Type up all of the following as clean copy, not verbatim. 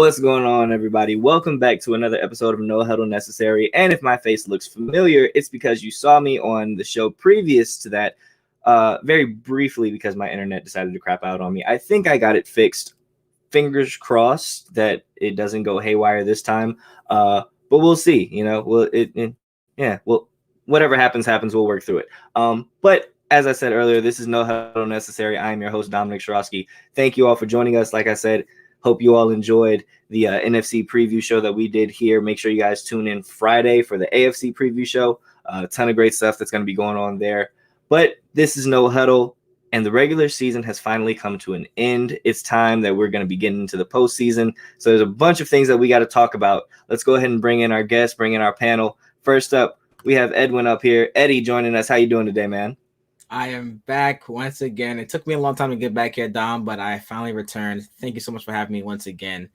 What's going on, everybody? Welcome back to another episode of No Huddle Necessary. And if my face looks familiar, it's because you saw me on the show previous to that, very briefly, because my internet decided to crap out on me. I think I got it fixed. Fingers crossed that it doesn't go haywire this time. But we'll see. Whatever happens, we'll work through it. But as I said earlier, this is No Huddle Necessary. I am your host, Dominic Shirosky. Thank you all for joining us. Like I said, hope you all enjoyed the NFC preview show that we did here. Make sure you guys tune in Friday for the AFC preview show. A ton of great stuff that's going to be going on there. But this is No Huddle, and the regular season has finally come to an end. It's time that we're going to be getting into the postseason. So there's a bunch of things that we got to talk about. Let's go ahead and bring in our guests, bring in our panel. First up, we have Edwin up here. Eddie joining us. How you doing today, man? I am back once again. It took me a long time to get back here, Dom, but I finally returned. Thank you so much for having me once again.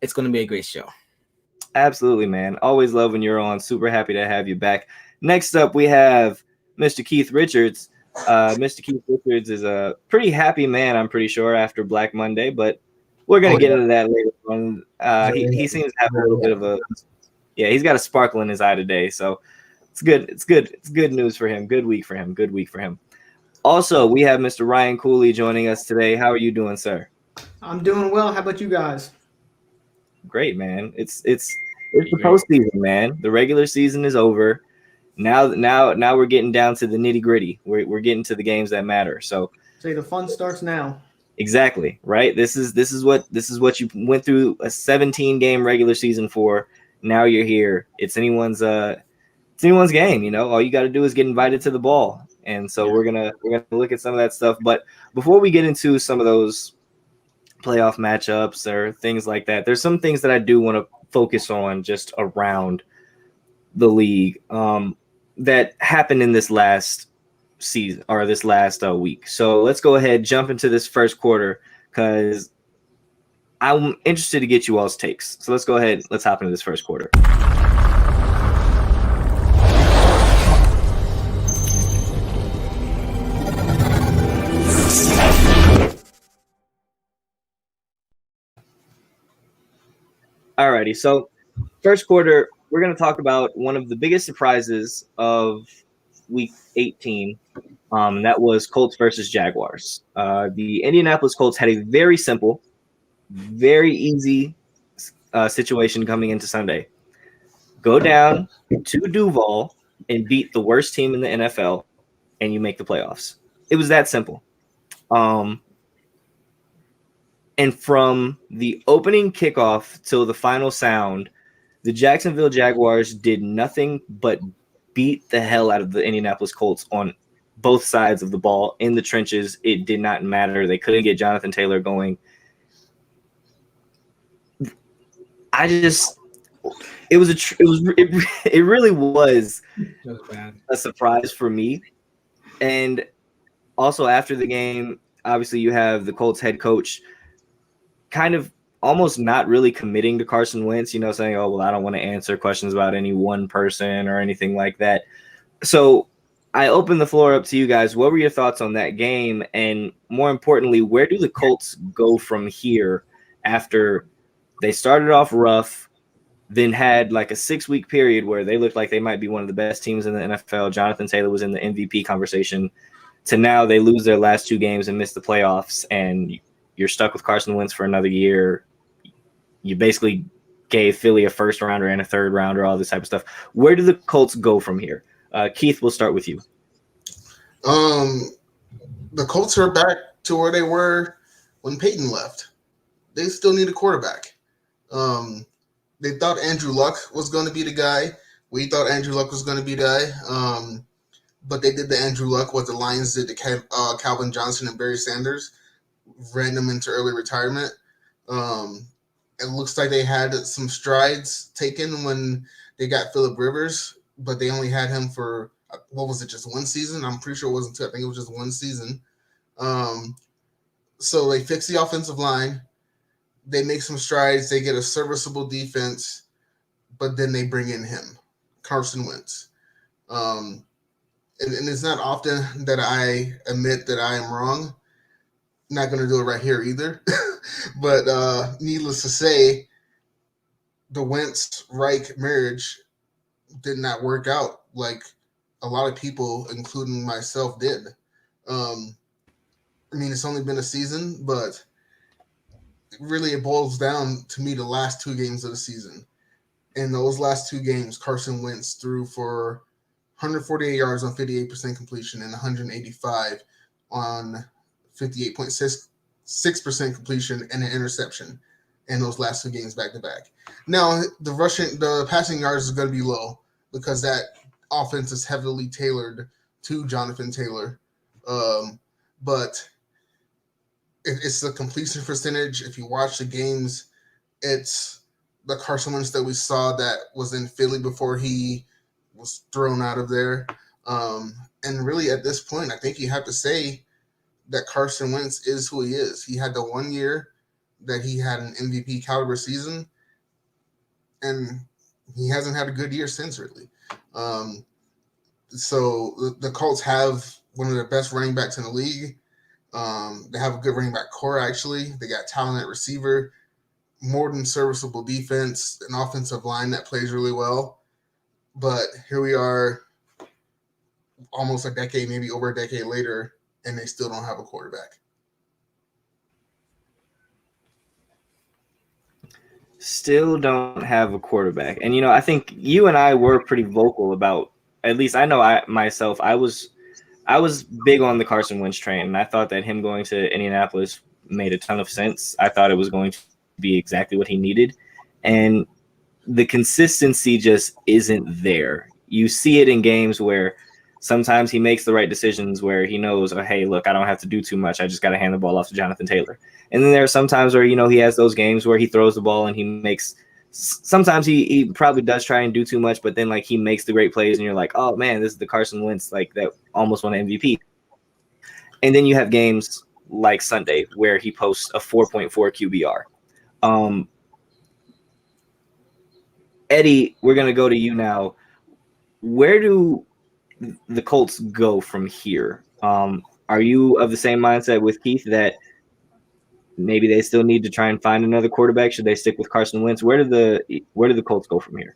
It's going to be a great show. Absolutely, man. Always love when you're on. Super happy to have you back. Next up, we have Mr. Keith Richards. Mr. Keith Richards is a pretty happy man, I'm pretty sure, after Black Monday, but we're going to get into that later on. He seems to have a little bit of a – he's got a sparkle in his eye today, so – It's good. It's good news for him. Good week for him. Also, we have Mr. Ryan Cooley joining us today. How are you doing, sir? I'm doing well. How about you guys? Great, man. It's the postseason, man. The regular season is over. Now we're getting down to the nitty gritty. We're getting to the games that matter. So the fun starts now. Exactly, right? This is what you went through a 17 game regular season for. Now you're here. It's anyone's game, you know. All you got to do is get invited to the ball, and so we're gonna look at some of that stuff. But before we get into some of those playoff matchups or things like that, there's some things that I do want to focus on just around the league that happened in this last season or this last week. So let's go ahead, jump into this first quarter, because I'm interested to get you all's takes. So let's go ahead, let's hop into this first quarter. Alrighty, so first quarter, we're going to talk about one of the biggest surprises of Week 18. That was Colts versus Jaguars. The Indianapolis Colts had a very simple, very easy situation coming into Sunday. Go down to Duval and beat the worst team in the NFL, and you make the playoffs. It was that simple. And from the opening kickoff till the final sound, the Jacksonville Jaguars did nothing but beat the hell out of the Indianapolis Colts on both sides of the ball in the trenches. It did not matter. They couldn't get Jonathan Taylor going. It really was a surprise for me. And also after the game, obviously you have the Colts head coach kind of almost not really committing to Carson Wentz, you know, saying, oh, well, I don't want to answer questions about any one person or anything like that. So I open the floor up to you guys. What were your thoughts on that game? And more importantly, where do the Colts go from here after they started off rough, then had like a 6-week period where they looked like they might be one of the best teams in the NFL. Jonathan Taylor was in the MVP conversation, to now they lose their last 2 games and miss the playoffs, and you're stuck with Carson Wentz for another year. You basically gave Philly a first rounder and a third rounder, all this type of stuff. Where do the Colts go from here? Keith, we'll start with you. The Colts are back to where they were when Peyton left. They still need a quarterback. They thought Andrew Luck was going to be the guy. We thought Andrew Luck was going to be the guy. But they did the Andrew Luck, what the Lions did to Calvin Johnson and Barry Sanders. Ran them into early retirement. It looks like they had some strides taken when they got Phillip Rivers, but they only had him for, what was it, just one season? I'm pretty sure it wasn't 2. I think it was just one season. So they fix the offensive line. They make some strides. They get a serviceable defense, but then they bring in him, Carson Wentz. And it's not often that I admit that I am wrong. Not going to do it right here either. But needless to say, the Wentz-Reich marriage did not work out like a lot of people, including myself, did. I mean, it's only been a season, but really it boils down to me the last 2 games of the season. In those last 2 games, Carson Wentz threw for 148 yards on 58% completion and 185 on 58.6% completion and an interception in those last 2 games back to back. Now, the passing yards is going to be low because that offense is heavily tailored to Jonathan Taylor. But it's the completion percentage. If you watch the games, it's the Carson Wentz that we saw that was in Philly before he was thrown out of there. And really, at this point, I think you have to say that Carson Wentz is who he is. He had the 1 year that he had an MVP caliber season, and he hasn't had a good year since, really. So the Colts have one of the best running backs in the league. They have a good running back core, actually. They got talent at receiver, more than serviceable defense, an offensive line that plays really well. But here we are almost a decade, maybe over a decade later, and they still don't have a quarterback. Still don't have a quarterback. And, I think you and I were pretty vocal about, at least I know I was big on the Carson Wentz train, and I thought that him going to Indianapolis made a ton of sense. I thought it was going to be exactly what he needed. And the consistency just isn't there. You see it in games where sometimes he makes the right decisions where he knows, oh, hey, look, I don't have to do too much. I just got to hand the ball off to Jonathan Taylor. And then there are some times where, he has those games where he throws the ball and he makes – sometimes he probably does try and do too much, but then, he makes the great plays and you're like, oh, man, this is the Carson Wentz, that almost won an MVP. And then you have games like Sunday where he posts a 4.4 QBR. Eddie, we're going to go to you now. Where do the Colts go from here? Are you of the same mindset with Keith that maybe they still need to try and find another quarterback? Should they stick with Carson Wentz? Where do the Colts go from here?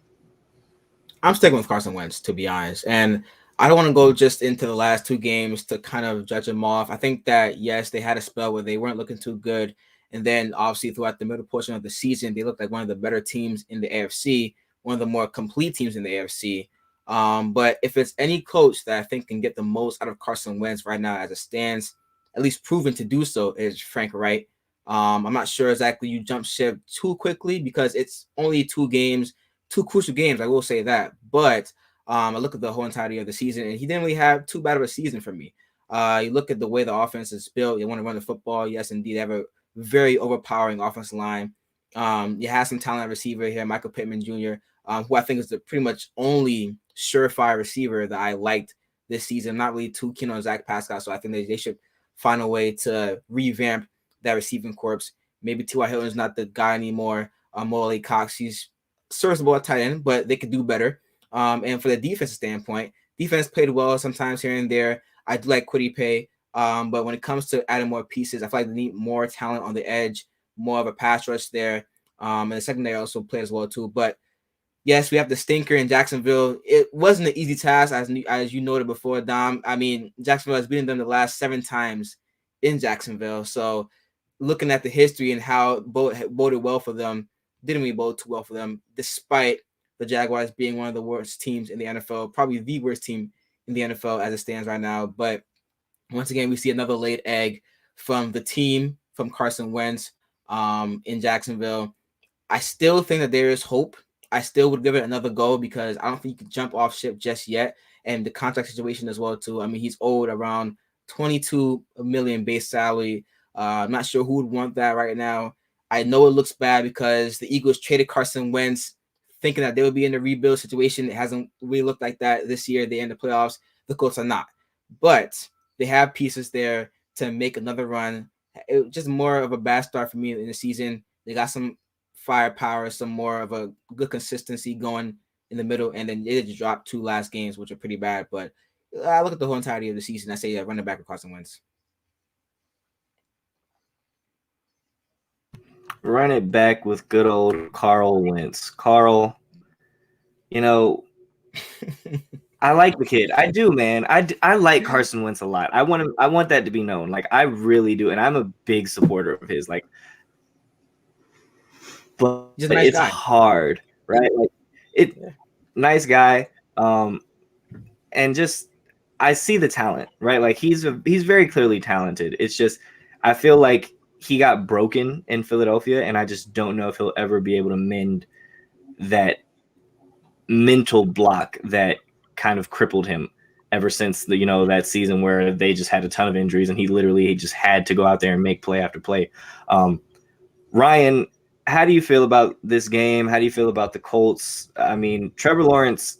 I'm sticking with Carson Wentz, to be honest. And I don't want to go just into the last 2 games to kind of judge them off. I think that, yes, they had a spell where they weren't looking too good. And then, obviously, throughout the middle portion of the season, they looked like one of the better teams in the AFC, one of the more complete teams in the AFC. But if it's any coach that I think can get the most out of Carson Wentz right now as it stands, at least proven to do so, is Frank Reich. I'm not sure exactly you jump ship too quickly because it's only 2 games, 2 crucial games, I will say that. But I look at the whole entirety of the season, and he didn't really have too bad of a season for me. You look at the way the offense is built. You want to run the football. Yes, indeed. They have a very overpowering offensive line. You have some talent at receiver here, Michael Pittman Jr., who I think is the pretty much only surefire receiver that I liked this season. I'm not really too keen on Zach Pascal, so I think they should find a way to revamp that receiving corps. Maybe T.Y. Hilton's not the guy anymore. Molly Cox, he's serviceable at tight end, but they could do better. And for the defensive standpoint, defense played well sometimes here and there. I do like Kwity Paye, but when it comes to adding more pieces, I feel like they need more talent on the edge, more of a pass rush there. And the secondary also plays well too. But yes, we have the stinker in Jacksonville. It wasn't an easy task, as you noted before, Dom. I mean, Jacksonville has beaten them the last 7 times in Jacksonville. So looking at the history and how boded well for them, didn't really bode too well for them, despite the Jaguars being one of the worst teams in the NFL, probably the worst team in the NFL as it stands right now. But once again, we see another laid egg from the team, from Carson Wentz in Jacksonville. I still think that there is hope. I still would give it another go because I don't think you can jump off ship just yet. And the contract situation as well, too. I mean, he's owed around $22 million base salary. I'm not sure who would want that right now. I know it looks bad because the Eagles traded Carson Wentz thinking that they would be in a rebuild situation. It hasn't really looked like that this year. They end the playoffs. The Colts are not. But they have pieces there to make another run. It was just more of a bad start for me in the season. They got some firepower, some more of a good consistency going in the middle, and then they just dropped 2 last games, which are pretty bad. But I look at the whole entirety of the season. I say running back with Carson Wentz. run it back with good old Carl Wentz. Carl, you know, I like the kid. I do, man. I like Carson Wentz a lot. I want that to be known. Like, I really do, and I'm a big supporter of his. Like, but He's a nice it's guy. hard, right? Like, nice guy. And just I see the talent, right? Like, he's very clearly talented. It's just I feel like he got broken in Philadelphia, and I just don't know if he'll ever be able to mend that mental block that kind of crippled him ever since that season where they just had a ton of injuries and he just had to go out there and make play after play. Ryan, how do you feel about this game? How do you feel about the Colts? I mean, Trevor Lawrence,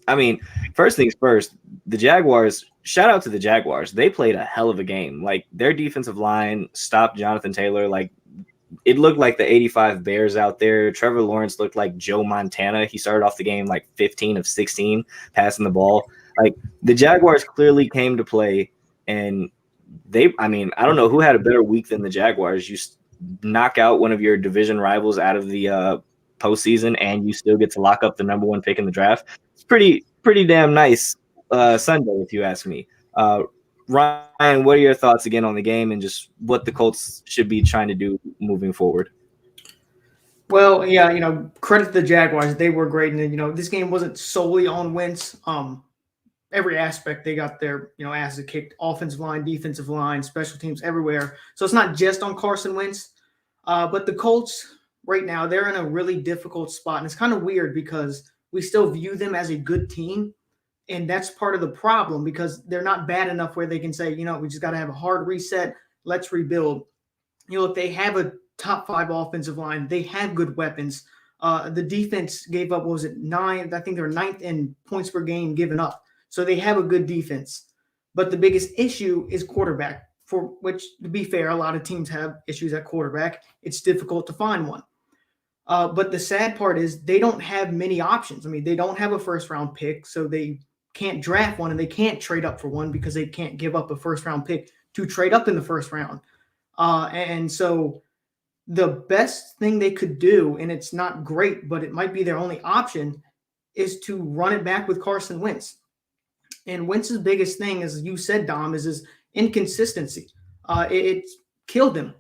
first things first, the Jaguars, shout out to the Jaguars. They played a hell of a game. Like, their defensive line stopped Jonathan Taylor. Like, it looked like the 85 Bears out there. Trevor Lawrence looked like Joe Montana. He started off the game like 15 of 16 passing the ball. Like, the Jaguars clearly came to play, and I don't know who had a better week than the Jaguars. You knock out one of your division rivals out of the postseason, and you still get to lock up the number one pick in the draft. It's pretty damn nice Sunday, if you ask me. Ryan, what are your thoughts again on the game and just what the Colts should be trying to do moving forward? Well, yeah, credit to the Jaguars. They were great. And, this game wasn't solely on Wentz. Every aspect they got their, asses kicked, offensive line, defensive line, special teams, everywhere. So it's not just on Carson Wentz. But the Colts right now, they're in a really difficult spot. And it's kind of weird because we still view them as a good team. And that's part of the problem because they're not bad enough where they can say, we just got to have a hard reset. Let's rebuild. Look, they have a top 5 offensive line. They have good weapons. The defense gave up, 9? I think they were 9th in points per game given up. So they have a good defense. But the biggest issue is quarterback, for which, to be fair, a lot of teams have issues at quarterback. It's difficult to find one. But the sad part is they don't have many options. They don't have a first-round pick, so they can't draft one, and they can't trade up for one because they can't give up a first-round pick to trade up in the first round. And so the best thing they could do, and it's not great, but it might be their only option, is to run it back with Carson Wentz. And Wentz's biggest thing, as you said, Dom, is his inconsistency. It killed him.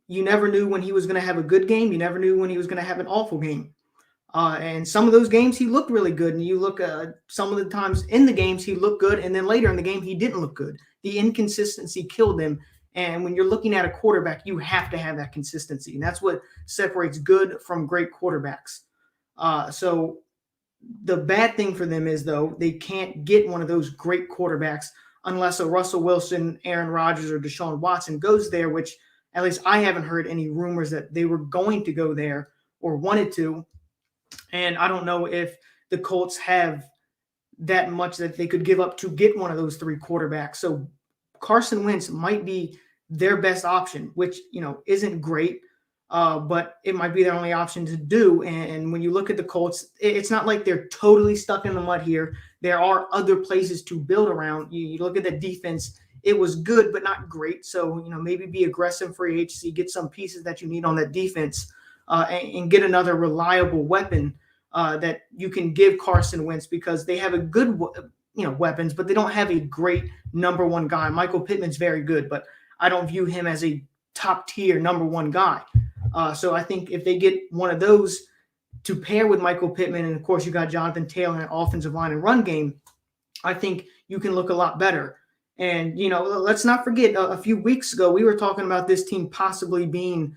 You never knew when he was going to have a good game. You never knew when he was going to have an awful game. And some of those games he looked really good. And you look some of the times in the games he looked good. And then later in the game he didn't look good. The inconsistency killed him. And when you're looking at a quarterback, you have to have that consistency. And that's what separates good from great quarterbacks. So the bad thing for them is, though, they can't get one of those great quarterbacks unless a Russell Wilson, Aaron Rodgers, or Deshaun Watson goes there, which at least I haven't heard any rumors that they were going to go there or wanted to. And I don't know if the Colts have that much that they could give up to get one of those 3 quarterbacks. So Carson Wentz might be their best option, which, isn't great, but it might be their only option to do. And when you look at the Colts, it's not like they're totally stuck in the mud here. There are other places to build around. You look at the defense, it was good, but not great. So, maybe be aggressive free agency, get some pieces that you need on that defense, and get another reliable weapon that you can give Carson Wentz, because they have a good, weapons, but they don't have a great number one guy. Michael Pittman's very good, but I don't view him as a top tier number one guy. So I think if they get one of those to pair with Michael Pittman, and of course you got Jonathan Taylor in offensive line and run game, I think you can look a lot better. And, let's not forget a few weeks ago, we were talking about this team possibly being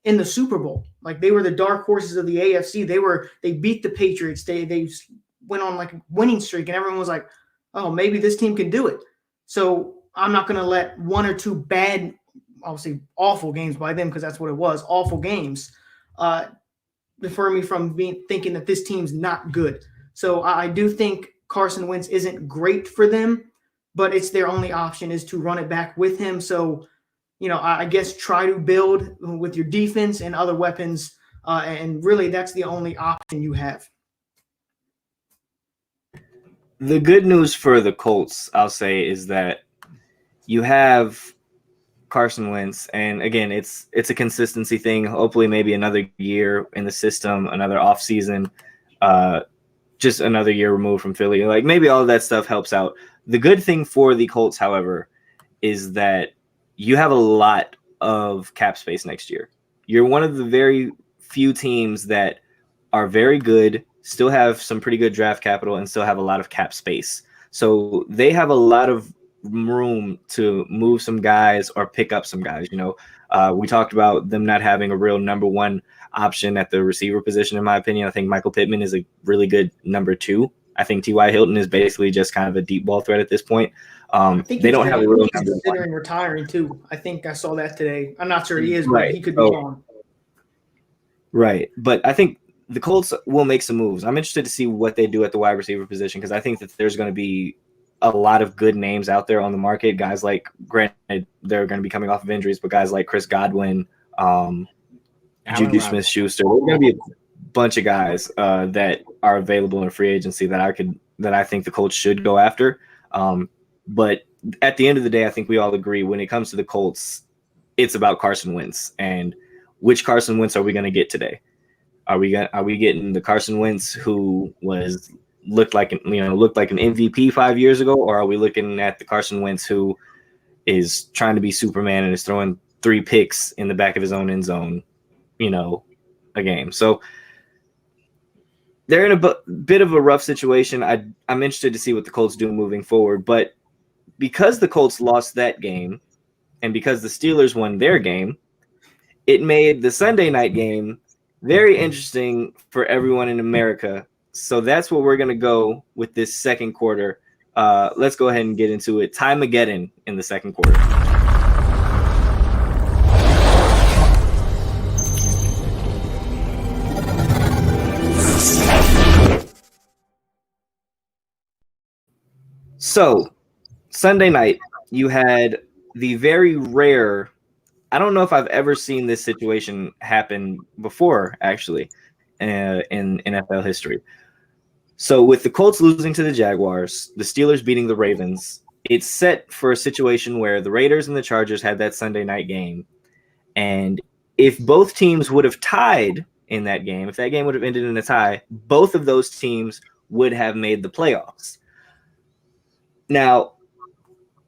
in the Super Bowl. Like, they were the dark horses of the AFC. They beat the Patriots. They went on like a winning streak, and everyone was like, oh, maybe this team can do it. So I'm not going to let one or two bad, obviously awful games by them, because that's what it was, awful games, defer me from thinking that this team's not good. So I do think Carson Wentz isn't great for them, but it's their only option is to run it back with him. So, I guess try to build with your defense and other weapons, and really that's the only option you have. The good news for the Colts, I'll say, is that you have Carson Wentz, and again, it's a consistency thing. Hopefully, maybe another year in the system, another offseason, just another year removed from Philly. Like maybe all of that stuff helps out. The good thing for the Colts, however, is that you have a lot of cap space next year. You're one of the very few teams that are very good, still have some pretty good draft capital, and still have a lot of cap space. So they have a lot of room to move some guys or pick up some guys. We talked about them not having a real number one option at the receiver position. In my opinion, I think Michael Pittman is a really good number 2. I think T.Y. Hilton is basically just kind of a deep ball threat at this point. They don't have a real number considering retiring too. I think I saw that today. I'm not sure he is, right. But he could be gone. Right, but I think the Colts will make some moves. I'm interested to see what they do at the wide receiver position because I think that there's going to be a lot of good names out there on the market. Guys like, granted, they're going to be coming off of injuries, but guys like Chris Godwin, Juju Smith-Schuster. There's going to be a bunch of guys that are available in free agency that I think the Colts should go after. But at the end of the day, I think we all agree when it comes to the Colts, it's about Carson Wentz. And which Carson Wentz are we going to get today? Are we getting the Carson Wentz who looked like an MVP 5 years ago, or are we looking at the Carson Wentz who is trying to be Superman and is throwing 3 picks in the back of his own end zone, a game? So they're in a bit of a rough situation. I'm interested to see what the Colts do moving forward, but because the Colts lost that game and because the Steelers won their game, it made the Sunday night game very interesting for everyone in America. So that's what we're going to go with this second quarter. Let's go ahead and get into it. Time-ageddon in the second quarter. So Sunday night, you had the very rare, I don't know if I've ever seen this situation happen before, actually, in NFL history. So with the Colts losing to the Jaguars, the Steelers beating the Ravens, it's set for a situation where the Raiders and the Chargers had that Sunday night game. And if both teams would have tied in that game, if that game would have ended in a tie, both of those teams would have made the playoffs. Now,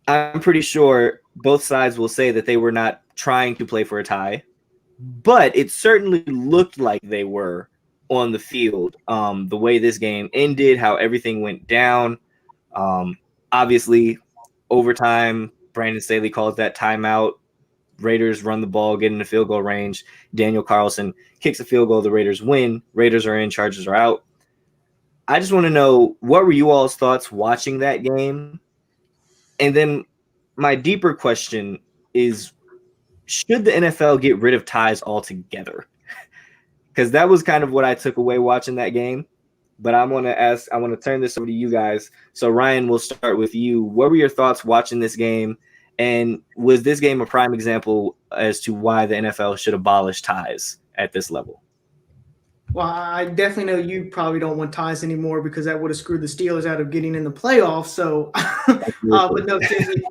I'm pretty sure both sides will say that they were not trying to play for a tie, but it certainly looked like they were on the field. The way this game ended, how everything went down. Obviously, overtime, Brandon Staley calls that timeout. Raiders run the ball, get into field goal range. Daniel Carlson kicks a field goal. The Raiders win. Raiders are in, Chargers are out. I just want to know, what were you all's thoughts watching that game? And then my deeper question is, should the NFL get rid of ties altogether? Because that was kind of what I took away watching that game. But I want to turn this over to you guys. So Ryan, we'll start with you. What were your thoughts watching this game? And was this game a prime example as to why the NFL should abolish ties at this level? Well, I definitely know you probably don't want ties anymore because that would have screwed the Steelers out of getting in the playoffs. So, but no, seriously,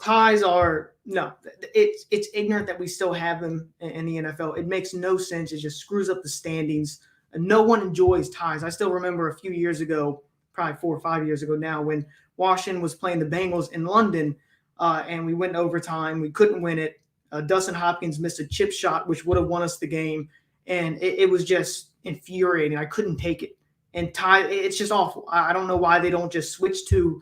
ties are it's ignorant that we still have them in the NFL. It makes no sense. It just screws up the standings. And no one enjoys ties. I still remember a few years ago, probably 4 or 5 years ago now, when Washington was playing the Bengals in London, and we went to overtime. We couldn't win it. Dustin Hopkins missed a chip shot, which would have won us the game. And it was just infuriating. I couldn't take it. And it's just awful. I don't know why they don't just switch to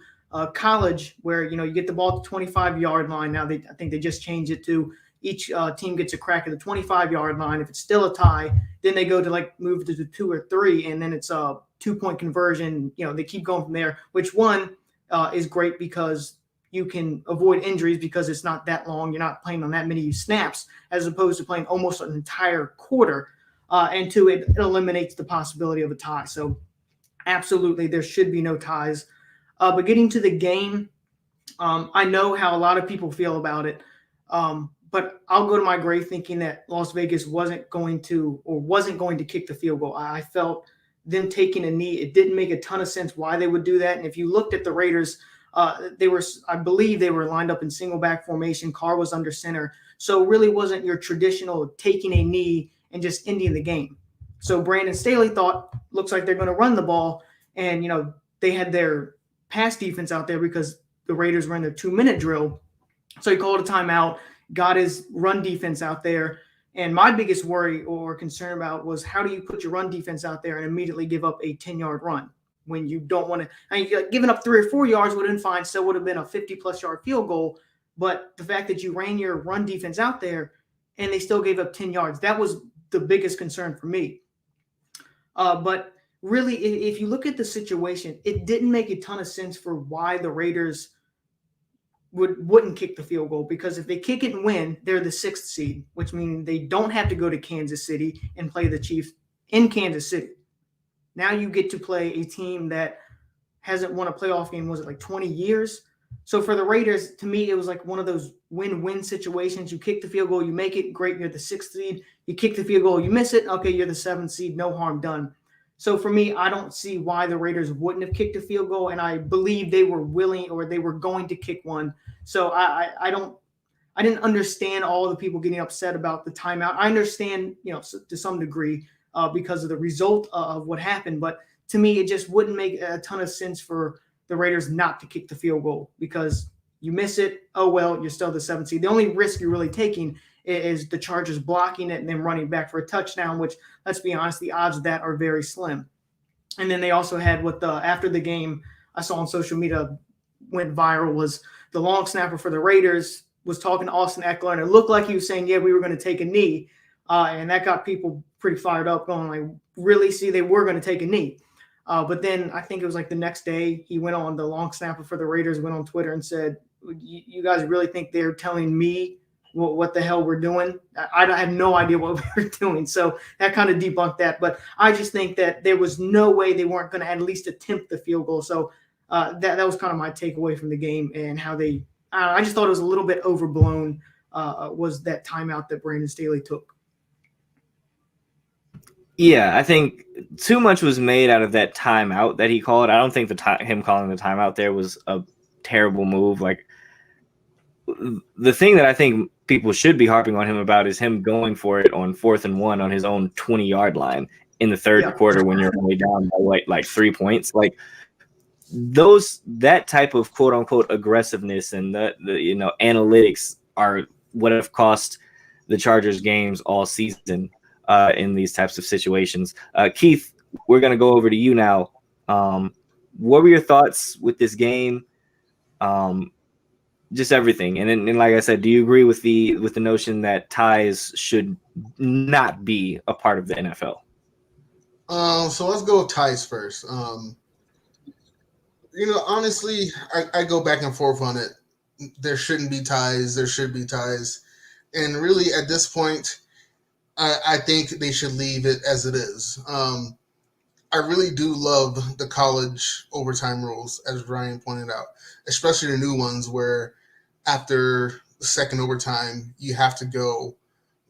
college where, you get the ball at the 25-yard line. Now I think they just changed it to each team gets a crack at the 25-yard line. If it's still a tie, then they go to move to the 2 or 3, and then it's a 2-point conversion. They keep going from there, which is great because you can avoid injuries because it's not that long. You're not playing on that many snaps as opposed to playing almost an entire quarter. And 2, it eliminates the possibility of a tie. So absolutely, there should be no ties. But getting to the game, I know how a lot of people feel about it. But I'll go to my grave thinking that Las Vegas wasn't going to kick the field goal. I felt them taking a knee. It didn't make a ton of sense why they would do that. And if you looked at the Raiders, I believe they were lined up in single back formation. Carr was under center. So it really wasn't your traditional taking a knee and just ending the game. So Brandon Staley thought, looks like they're going to run the ball. And, they had their pass defense out there because the Raiders were in their 2-minute drill. So he called a timeout, got his run defense out there. And my biggest worry or concern about was, how do you put your run defense out there and immediately give up a 10-yard run when you don't want to? I mean, giving up 3 or 4 yards would have been fine. Still would have been a 50-plus yard field goal. But the fact that you ran your run defense out there and they still gave up 10 yards, that was the biggest concern for me. But really, if you look at the situation, it didn't make a ton of sense for why the Raiders wouldn't kick the field goal, because if they kick it and win, they're the 6th seed, which means they don't have to go to Kansas City and play the Chiefs in Kansas City. Now you get to play a team that hasn't won a playoff game, was it like 20 years? So for the Raiders, to me, it was like one of those win-win situations. You kick the field goal, you make it, great, you're the 6th seed. You kick the field goal, you miss it, okay, you're the 7th seed, no harm done. So for me, I don't see why the Raiders wouldn't have kicked a field goal, and I believe they were willing, or they were going to kick one. So I didn't understand all the people getting upset about the timeout. I understand, to some degree, because of the result of what happened, but to me, it just wouldn't make a ton of sense for the Raiders not to kick the field goal, because you miss it, oh well, you're still the 7th seed. The only risk you're really taking is the Chargers blocking it and then running back for a touchdown, which, let's be honest, the odds of that are very slim. And then they also had after the game, I saw on social media went viral, was the long snapper for the Raiders was talking to Austin Eckler, and it looked like he was saying, yeah, we were going to take a knee. And that got people pretty fired up, going like, really? See, they were going to take a knee. But then I think it was like the next day, he went on, the long snapper for the Raiders went on Twitter and said, you guys really think they're telling me what the hell we're doing? I have no idea what we were doing. So that kind of debunked that. But I just think that there was no way they weren't going to at least attempt the field goal. So that was kind of my takeaway from the game, and how I just thought it was a little bit overblown, was that timeout that Brandon Staley took. Yeah, I think too much was made out of that timeout that he called. I don't think him calling the timeout there was a terrible move. Like, the thing that I think people should be harping on him about is him going for it on 4th and 1 on his own 20-yard line in the third quarter when you're only down by like 3 points. Like, that type of quote unquote aggressiveness and the analytics are what have cost the Chargers games all season in these types of situations. Keith, we're going to go over to you now. What were your thoughts with this game? Just everything. And then, like I said, do you agree with the notion that ties should not be a part of the NFL? So let's go with ties first. Honestly, I go back and forth on it. There shouldn't be ties. There should be ties. And really, at this point, I think they should leave it as it is. I really do love the college overtime rules, as Ryan pointed out, especially the new ones where after the second overtime, you have to go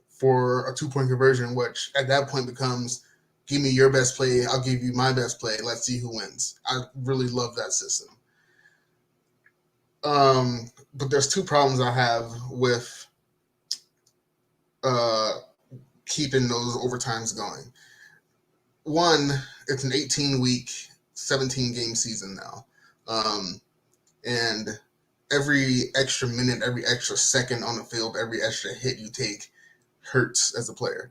for a 2-point conversion, which at that point becomes, give me your best play, I'll give you my best play, let's see who wins. I really love that system. But there's 2 problems I have with keeping those overtimes going. One, it's an 18-week, 17-game season now. And every extra minute, every extra second on the field, every extra hit you take hurts as a player.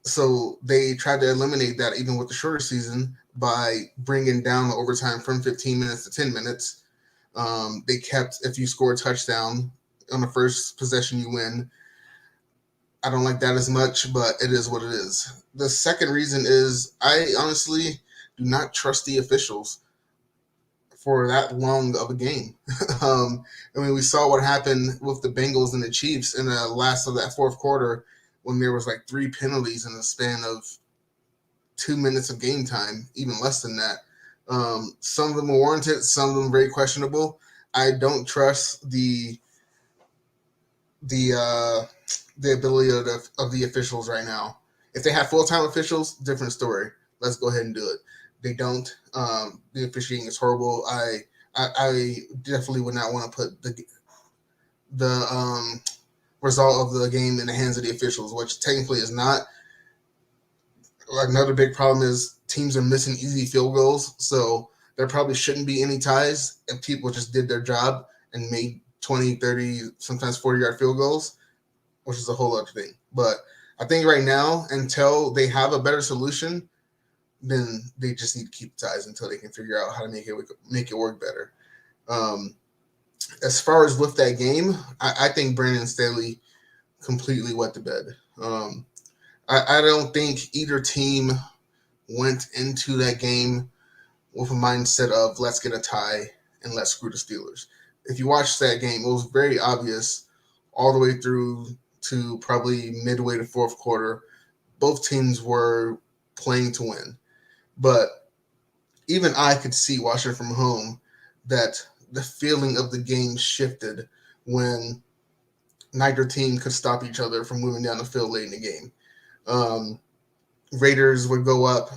So they tried to eliminate that even with the shorter season by bringing down the overtime from 15 minutes to 10 minutes. They kept, if you score a touchdown on the first possession, you win. I don't like that as much, but it is what it is. The second reason is I honestly do not trust the officials for that long of a game. We saw what happened with the Bengals and the Chiefs in the last of that fourth quarter when there was like 3 penalties in the span of 2 minutes of game time, even less than that. Some of them were warranted, some of them very questionable. I don't trust the ability of the officials right now. If they have full-time officials, different story. Let's go ahead and do it. They don't. The officiating is horrible. I definitely would not want to put the result of the game in the hands of the officials, which technically is not. Another big problem is teams are missing easy field goals, so there probably shouldn't be any ties if people just did their job and made 20, 30, sometimes 40-yard field goals, which is a whole other thing. But I think right now, until they have a better solution, then they just need to keep ties until they can figure out how to make it work better. As far as with that game, I think Brandon Staley completely wet the bed. I don't think either team went into that game with a mindset of let's get a tie and let's screw the Steelers. If you watch that game, it was very obvious all the way through to probably midway to fourth quarter. Both teams were playing to win. But even I could see watching from home that the feeling of the game shifted when neither team could stop each other from moving down the field late in the game. Raiders would go up,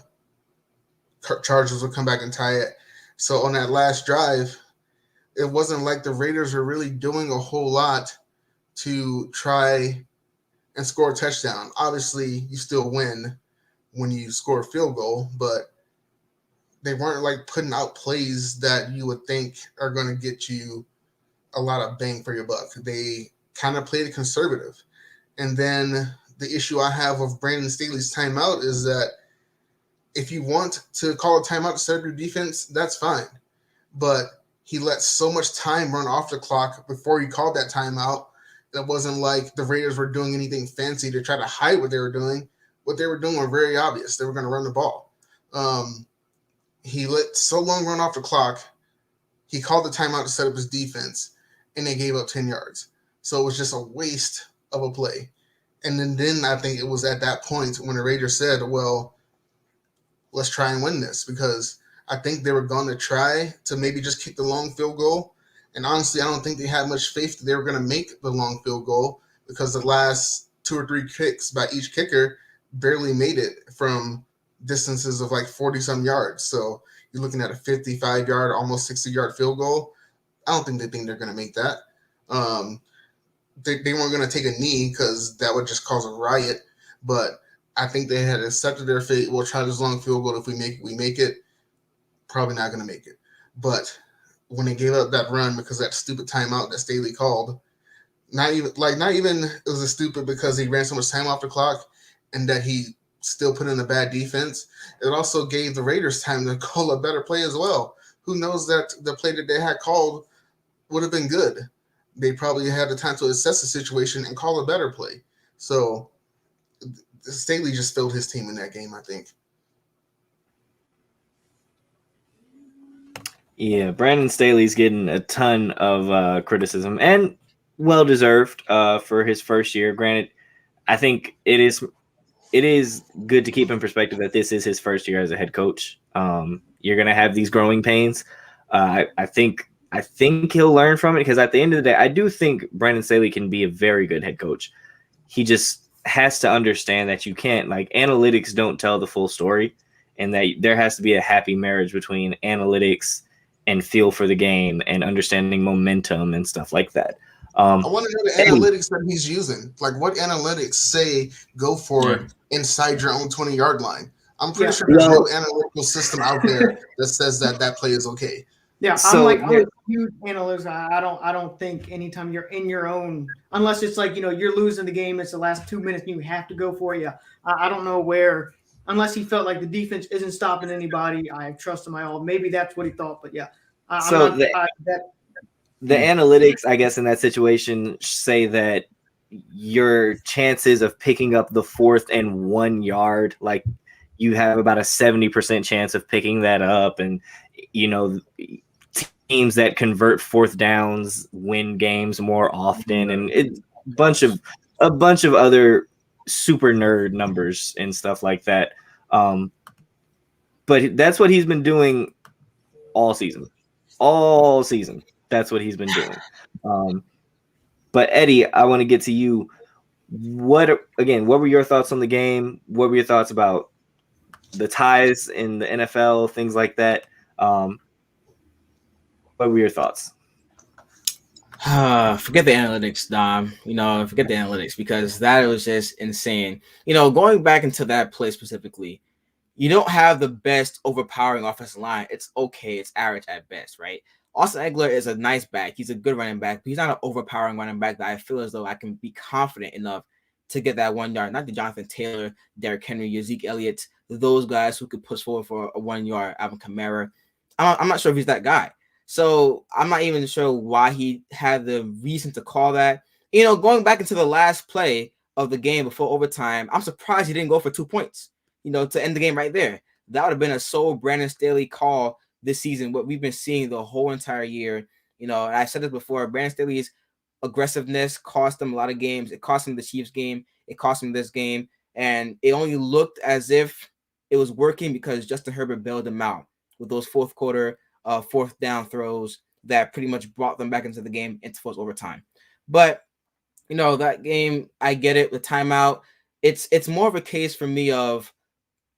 Chargers would come back and tie it. So on that last drive, it wasn't like the Raiders were really doing a whole lot to try and score a touchdown. Obviously, you still win when you score a field goal, but they weren't like putting out plays that you would think are going to get you a lot of bang for your buck. They kind of played it conservative. And then the issue I have with Brandon Staley's timeout is that if you want to call a timeout to set up your defense, that's fine. But he let so much time run off the clock before he called that timeout. That wasn't like the Raiders were doing anything fancy to try to hide what they were doing. What they were doing was very obvious. They were going to run the ball. He let so long run off the clock. He called the timeout to set up his defense, and they gave up 10 yards. So it was just a waste of a play. And then I think it was at that point when the Raiders said, well, let's try and win this, because I think they were going to try to maybe just kick the long field goal. And honestly, I don't think they had much faith that they were going to make the long field goal, because the last 2 or 3 kicks by each kicker barely made it from distances of like 40-some yards. So you're looking at a 55-yard, almost 60-yard field goal. I don't think they're going to make that. They weren't going to take a knee because that would just cause a riot. But I think they had accepted their fate. We'll try this long field goal. If we make it. Probably not going to make it. But when they gave up that run because of that stupid timeout that Staley called, not even it was a stupid because he ran so much time off the clock and that he still put in a bad defense. It also gave the Raiders time to call a better play as well. Who knows that the play that they had called would have been good. They probably had the time to assess the situation and call a better play. So Staley just failed his team in that game, I think. Yeah, Brandon Staley's getting a ton of criticism, and well-deserved for his first year. Granted, I think it is good to keep in perspective that this is his first year as a head coach. You're going to have these growing pains. I think he'll learn from it, because at the end of the day, I do think Brandon Staley can be a very good head coach. He just has to understand that you can't, like, analytics don't tell the full story, and that there has to be a happy marriage between analytics and feel for the game and understanding momentum and stuff like that. I want to know the analytics that he's using. Like, what analytics say go for it inside your own 20-yard line? I'm pretty sure there's no analytical system out there that says that play is okay. Yeah, so, I'm a huge analyst. I don't think anytime you're in your own, unless it's like, you're losing the game, it's the last 2 minutes and you have to go for it. Yeah, I don't know where, unless he felt like the defense isn't stopping anybody. I trust him all. Maybe that's what he thought, but yeah. The analytics, I guess, in that situation say that your chances of picking up the 4th and 1 yard, like, you have about a 70% chance of picking that up, and teams that convert 4th downs win games more often, and it's a bunch of other super nerd numbers and stuff like that. But that's what he's been doing all season. That's what he's been doing. But Eddie, I want to get to you. What were your thoughts on the game? What were your thoughts about the ties in the NFL, things like that. What were your thoughts? Forget the analytics, Dom. Forget the analytics because that was just insane. Going back into that play specifically, you don't have the best overpowering offensive line. It's okay. It's average at best, right? Austin Eckler is a nice back. He's a good running back, but he's not an overpowering running back that I feel as though I can be confident enough to get that 1 yard. Not the Jonathan Taylor, Derrick Henry, Zeke Elliott, those guys who could push forward for a 1 yard. Alvin Kamara. I'm not sure if he's that guy. So I'm not even sure why he had the reason to call that. Going back into the last play of the game before overtime, I'm surprised he didn't go for 2 points, to end the game right there. That would have been a sole Brandon Staley call this season, what we've been seeing the whole entire year. And I said this before, Brandon Staley's aggressiveness cost him a lot of games. It cost him the Chiefs game. It cost him this game. And it only looked as if it was working because Justin Herbert bailed him out with those fourth quarter, fourth down throws that pretty much brought them back into the game into forced overtime. But, that game, I get it, the timeout. It's more of a case for me of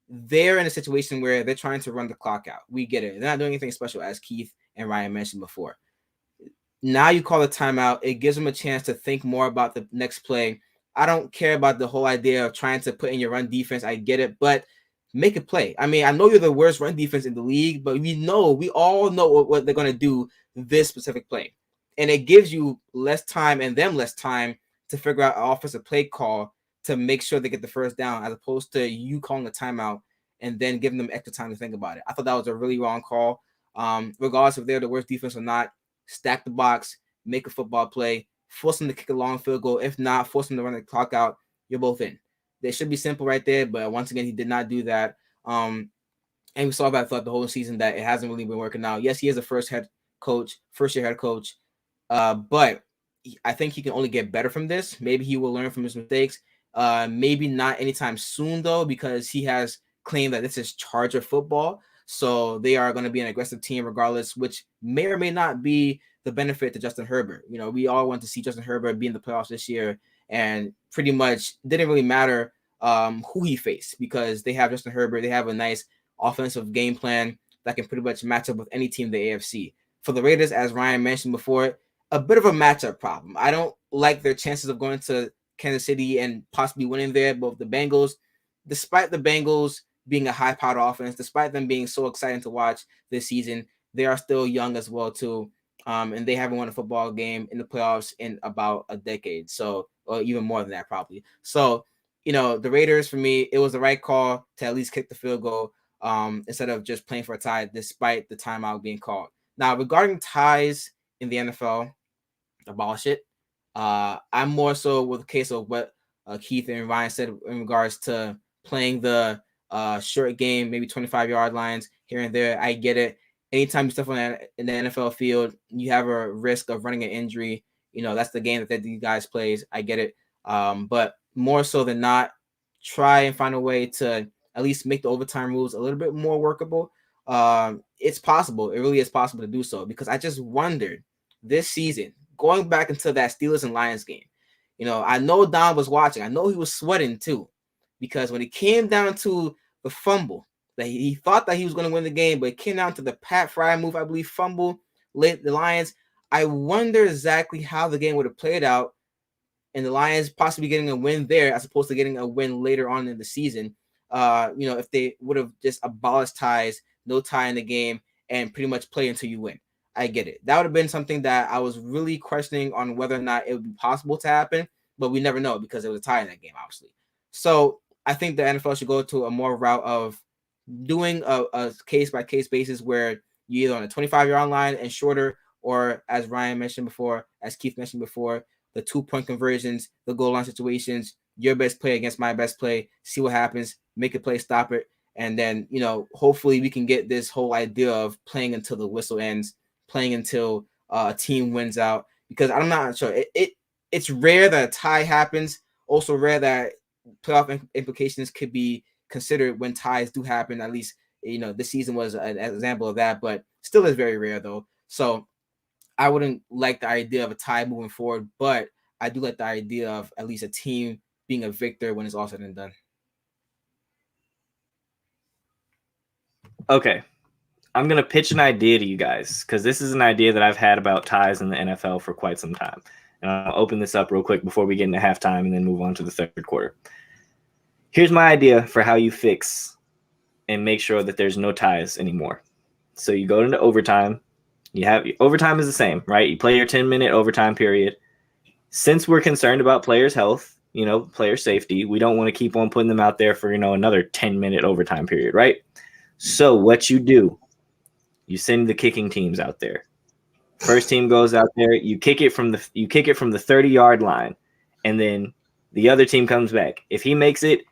they're in a situation where they're trying to run the clock out. We get it. They're not doing anything special, as Keith and Ryan mentioned before. Now you call a timeout. It gives them a chance to think more about the next play. I don't care about the whole idea of trying to put in your run defense. I get it, but make a play. I mean, I know you're the worst run defense in the league, but we all know what they're going to do this specific play. And it gives you less time and them less time to figure out an offensive play call to make sure they get the first down, as opposed to you calling a timeout and then giving them extra time to think about it. I thought that was a really wrong call. Regardless if they're the worst defense or not, stack the box, make a football play, force them to kick a long field goal. If not, force them to run the clock out. You're both in. They should be simple right there, but once again, he did not do that. And we saw that throughout the whole season that it hasn't really been working out. Yes, he is a first-year head coach, but I think he can only get better from this. Maybe he will learn from his mistakes. Maybe not anytime soon, though, because he has claimed that this is Charger football. So they are going to be an aggressive team regardless, which may or may not be the benefit to Justin Herbert. We all want to see Justin Herbert be in the playoffs this year, and pretty much didn't really matter who he faced because they have Justin Herbert. They have a nice offensive game plan that can pretty much match up with any team in the AFC. For the Raiders, as Ryan mentioned before, a bit of a matchup problem. I don't like their chances of going to Kansas City and possibly winning there, but the Bengals, despite the Bengals being a high-powered offense, despite them being so exciting to watch this season, they are still young as well too, and they haven't won a football game in the playoffs in about a decade, or even more than that probably. So, the Raiders, for me, it was the right call to at least kick the field goal instead of just playing for a tie, despite the timeout being called. Now, regarding ties in the NFL, abolish it. I'm more so with the case of what Keith and Ryan said in regards to playing the short game, maybe 25-yard lines here and there. I get it. Anytime you step on in the NFL field, you have a risk of running an injury. That's the game that these guys plays. I get it. But more so than not, try and find a way to at least make the overtime rules a little bit more workable. It's possible. It really is possible to do so, because I just wondered this season, going back into that Steelers and Lions game, I know Don was watching. I know he was sweating too, because when it came down to the fumble, that he thought that he was going to win the game, but it came down to the Pat Fry move, I believe, fumble, led the Lions. I wonder exactly how the game would have played out, and the Lions possibly getting a win there as opposed to getting a win later on in the season. If they would have just abolished ties, no tie in the game, and pretty much play until you win. I get it. That would have been something that I was really questioning on whether or not it would be possible to happen, but we never know because it was a tie in that game, obviously. So I think the NFL should go to a more route of doing a case-by-case basis where you're either on a 25-yard line and shorter, or as Ryan mentioned before, as Keith mentioned before, the 2-point conversions, the goal line situations, your best play against my best play, see what happens, make a play, stop it, and then, hopefully we can get this whole idea of playing until the whistle ends, playing until a team wins out, because I'm not sure. It's rare that a tie happens, also rare that playoff implications could be considered when ties do happen. At least, this season was an example of that, but still is very rare though. So I wouldn't like the idea of a tie moving forward, but I do like the idea of at least a team being a victor when it's all said and done. Okay. I'm going to pitch an idea to you guys because this is an idea that I've had about ties in the NFL for quite some time. And I'll open this up real quick before we get into halftime and then move on to the third quarter. Here's my idea for how you fix and make sure that there's no ties anymore. So you go into overtime. Overtime is the same, right? You play your 10-minute overtime period. Since we're concerned about players' health, player safety, we don't want to keep on putting them out there for, another 10-minute overtime period, right? So what you do, you send the kicking teams out there. First team goes out there, you kick it from the 30-yard line, and then the other team comes back. If he makes it,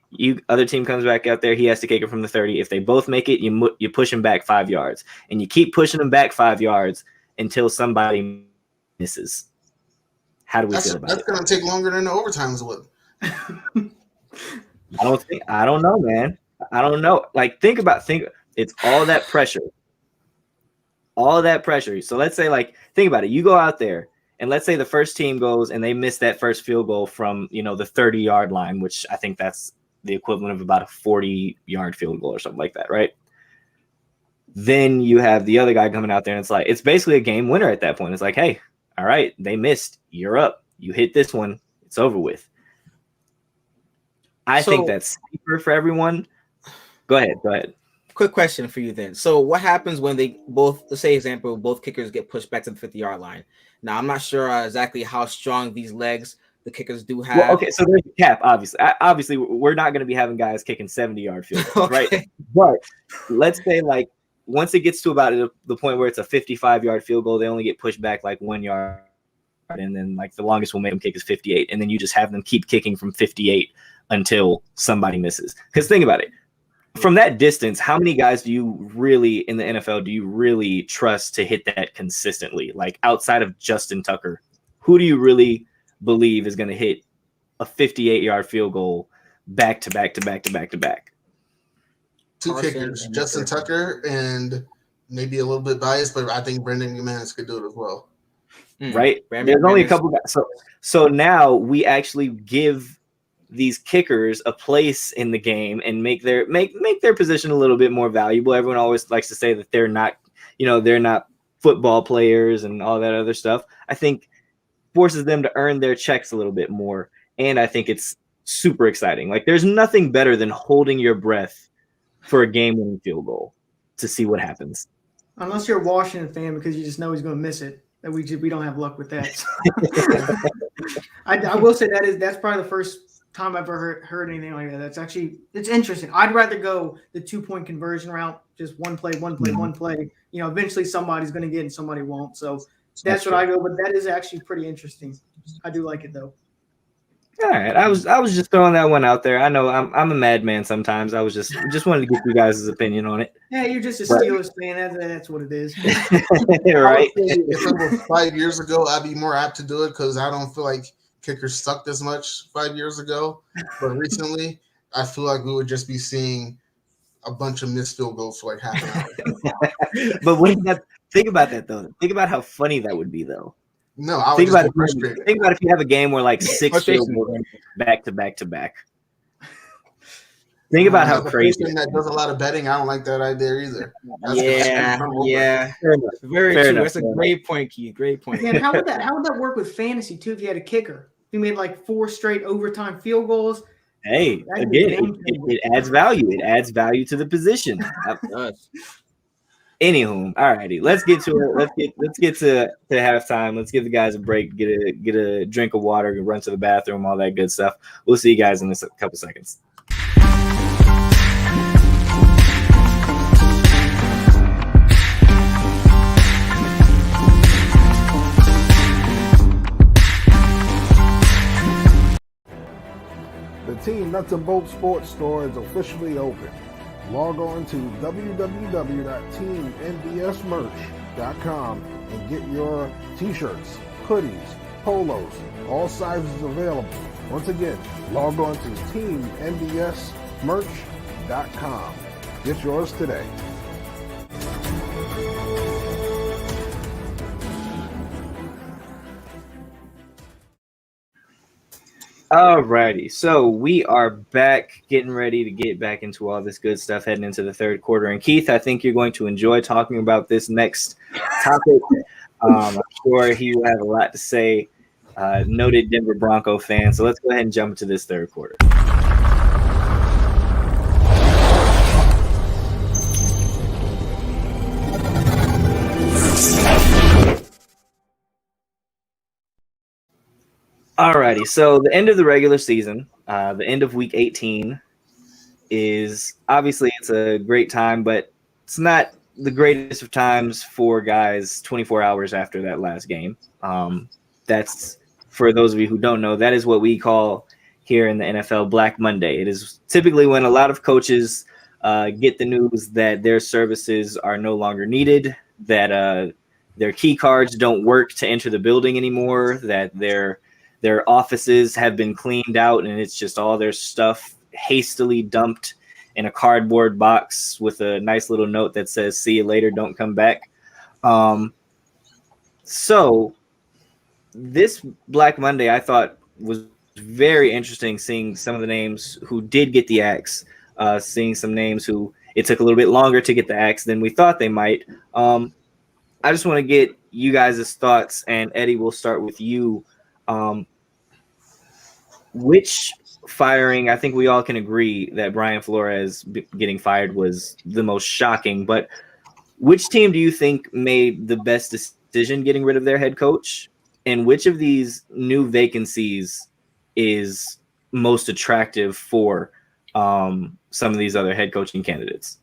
other team comes back out there, he has to kick it from the 30. If they both make it, you push him back 5 yards. And you keep pushing them back 5 yards until somebody misses. How do we feel about it? That's going to take longer than the overtimes would. I don't know, man. I don't know. Like, think it's all that pressure. All that pressure. So let's say, think about it. You go out there, and let's say the first team goes and they miss that first field goal from, the 30-yard line, which I think that's the equivalent of about a 40-yard field goal or something like that, right? Then you have the other guy coming out there, and it's basically a game winner at that point. It's like, hey, all right, they missed. You're up. You hit this one. It's over with. I think that's safer for everyone. Go ahead. Quick question for you then. So what happens when they both, let's say example, both kickers get pushed back to the 50-yard line? Now, I'm not sure exactly how strong these legs the kickers do have. Well, okay, so there's a cap, obviously. Obviously, we're not going to be having guys kicking 70-yard field goals, right? But let's say, once it gets to about the point where it's a 55-yard field goal, they only get pushed back 1 yard. And then, the longest we'll make them kick is 58. And then you just have them keep kicking from 58 until somebody misses. Because think about it. From that distance, how many guys do you really in the NFL do you really trust to hit that consistently? Outside of Justin Tucker, who do you really believe is going to hit a 58-yard field goal back to back to back to back to back? Two kickers, Justin Tucker and maybe a little bit biased, but I think Brendan McManus could do it as well. Right? There's only a couple guys. So now we actually give these kickers a place in the game and make their position a little bit more valuable. Everyone always likes to say that they're not football players and all that other stuff. I think forces them to earn their checks a little bit more. And I think it's super exciting. There's nothing better than holding your breath for a game-winning field goal to see what happens. Unless you're a Washington fan because you just know he's going to miss it. That we don't have luck with that. I will say that's probably the first time I've ever heard anything like that. It's interesting. I'd rather go the 2-point conversion route, just one play. Eventually somebody's going to get and somebody won't. So that's what I go. But that is actually pretty interesting. I do like it though. All right, I was just throwing that one out there. I know I'm a madman sometimes. I was just wanted to get you guys' opinion on it. Yeah, you're just a Steelers fan. That's what it is. Right. If it was 5 years ago, I'd be more apt to do it because I don't feel like kickers sucked as much 5 years ago. But recently, I feel like we would just be seeing a bunch of missed field goals for half an hour. But think about that though. Think about how funny that would be though. No, I would think about if you have a game where 6 field goals back to back to back. Think about how crazy that does a lot of betting. I don't like that idea either. Yeah. Very true. That's a great point, Keith. Great point. Man, how would that work with fantasy too? If you had a kicker, you made 4 straight overtime field goals. Hey, again, it adds value. It adds value to the position. Anywho, all righty, let's get to it. Let's get to halftime. Let's give the guys a break, get a drink of water, run to the bathroom, all that good stuff. We'll see you guys in a couple seconds. The Team Nuts and Bolts Sports Store is officially open. Log on to www.teamnbsmerch.com and get your t-shirts, hoodies, polos, all sizes available. Once again, log on to teamnbsmerch.com. Get yours today. Alrighty, so we are back, getting ready to get back into all this good stuff, heading into the third quarter. And Keith, I think you're going to enjoy talking about this next topic. I'm sure he will have a lot to say. Noted Denver Bronco fan. So let's go ahead and jump into this third quarter. Alrighty, so the end of the regular season, the end of week 18 is obviously it's a great time, but it's not the greatest of times for guys 24 hours after that last game. That's, for those of you who don't know, that is what we call here in the NFL Black Monday. It is typically when a lot of coaches get the news that their services are no longer needed, that their key cards don't work to enter the building anymore, that their offices have been cleaned out and it's just all their stuff hastily dumped in a cardboard box with a nice little note that says, "See you later, don't come back." So this Black Monday, I thought, was very interesting, seeing some of the names who did get the axe, seeing some names who it took a little bit longer to get the axe than we thought they might. I just want to get you guys' thoughts, and Eddie, we'll start with you. Which firing, I think we all can agree that Brian Flores getting fired was the most shocking, but which team do you think made the best decision getting rid of their head coach? And which of these new vacancies is most attractive for some of these other head coaching candidates?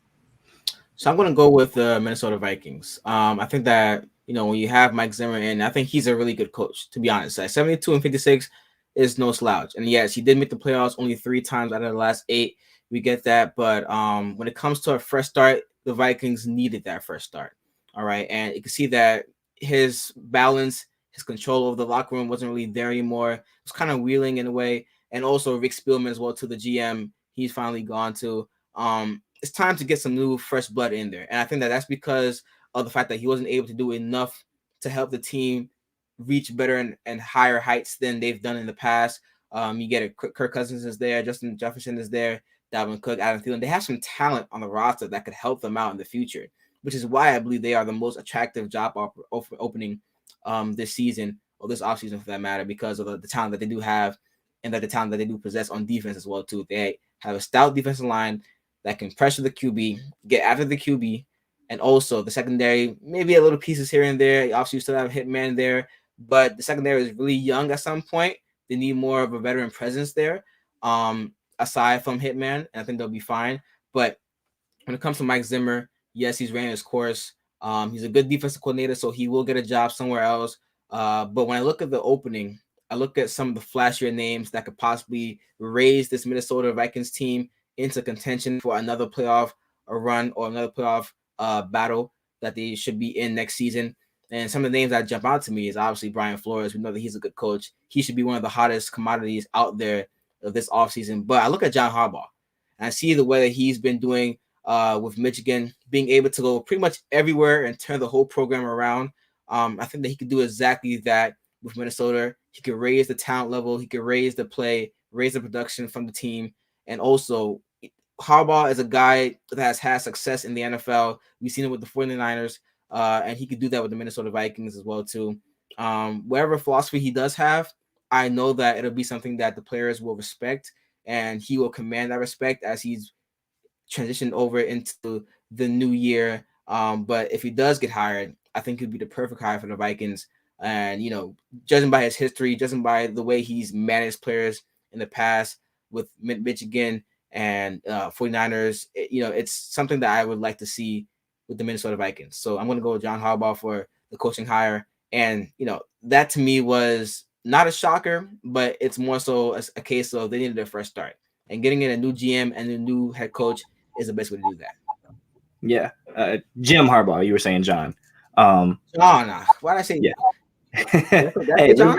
So I'm going to go with the Minnesota Vikings. I think that, when you have Mike Zimmer in, I think he's a really good coach, to be honest. At 72-56 is no slouch. And yes, he did make the playoffs only 3 times out of the last 8. We get that. But when it comes to a fresh start, the Vikings needed that fresh start. All right. And you can see that his balance, his control over the locker room wasn't really there anymore. It was kind of wheeling in a way. And also Rick Spielman as well, to the GM. He's finally gone to. It's time to get some new fresh blood in there. And I think that that's because of the fact that he wasn't able to do enough to help the team reach better and higher heights than they've done in the past. You get it. Kirk Cousins is there. Justin Jefferson is there. Dalvin Cook, Adam Thielen. They have some talent on the roster that could help them out in the future, which is why I believe they are the most attractive job opening this season, or this offseason for that matter, because of the talent that they do have and the talent that they do possess on defense as well too. They have a stout defensive line that can pressure the QB, get after the QB, and also the secondary, maybe a little pieces here and there. Obviously, you still have Hitman there, but the secondary is really young at some point. They need more of a veteran presence there, aside from Hitman, and I think they'll be fine. But when it comes to Mike Zimmer, yes, he's ran his course. He's a good defensive coordinator, so he will get a job somewhere else. But when I look at the opening, I look at some of the flashier names that could possibly raise this Minnesota Vikings team into contention for another playoff run or another playoff battle that they should be in next season. And some of the names that jump out to me is obviously Brian Flores. We know that he's a good coach. He should be one of the hottest commodities out there of this offseason. But I look at John Harbaugh, and I see the way that he's been doing with Michigan, being able to go pretty much everywhere and turn the whole program around. I think that he could do exactly that with Minnesota. He could raise the talent level. He could raise the play, raise the production from the team. And also, Harbaugh is a guy that has had success in the NFL. We've seen it with the 49ers, and he could do that with the Minnesota Vikings as well too. Whatever philosophy he does have, I know that it'll be something that the players will respect, and he will command that respect as he's transitioned over into the new year. But if he does get hired, I think he'd be the perfect hire for the Vikings. And, judging by his history, judging by the way he's managed players in the past with Michigan and 49ers, it's something that I would like to see with the Minnesota Vikings. So I'm going to go with John Harbaugh for the coaching hire. And, that to me was not a shocker, but it's more so a case of they needed a fresh start. And getting in a new GM and a new head coach is the best way to do that. Yeah. Jim Harbaugh, you were saying John. No. Why did I say yeah. Hey, John?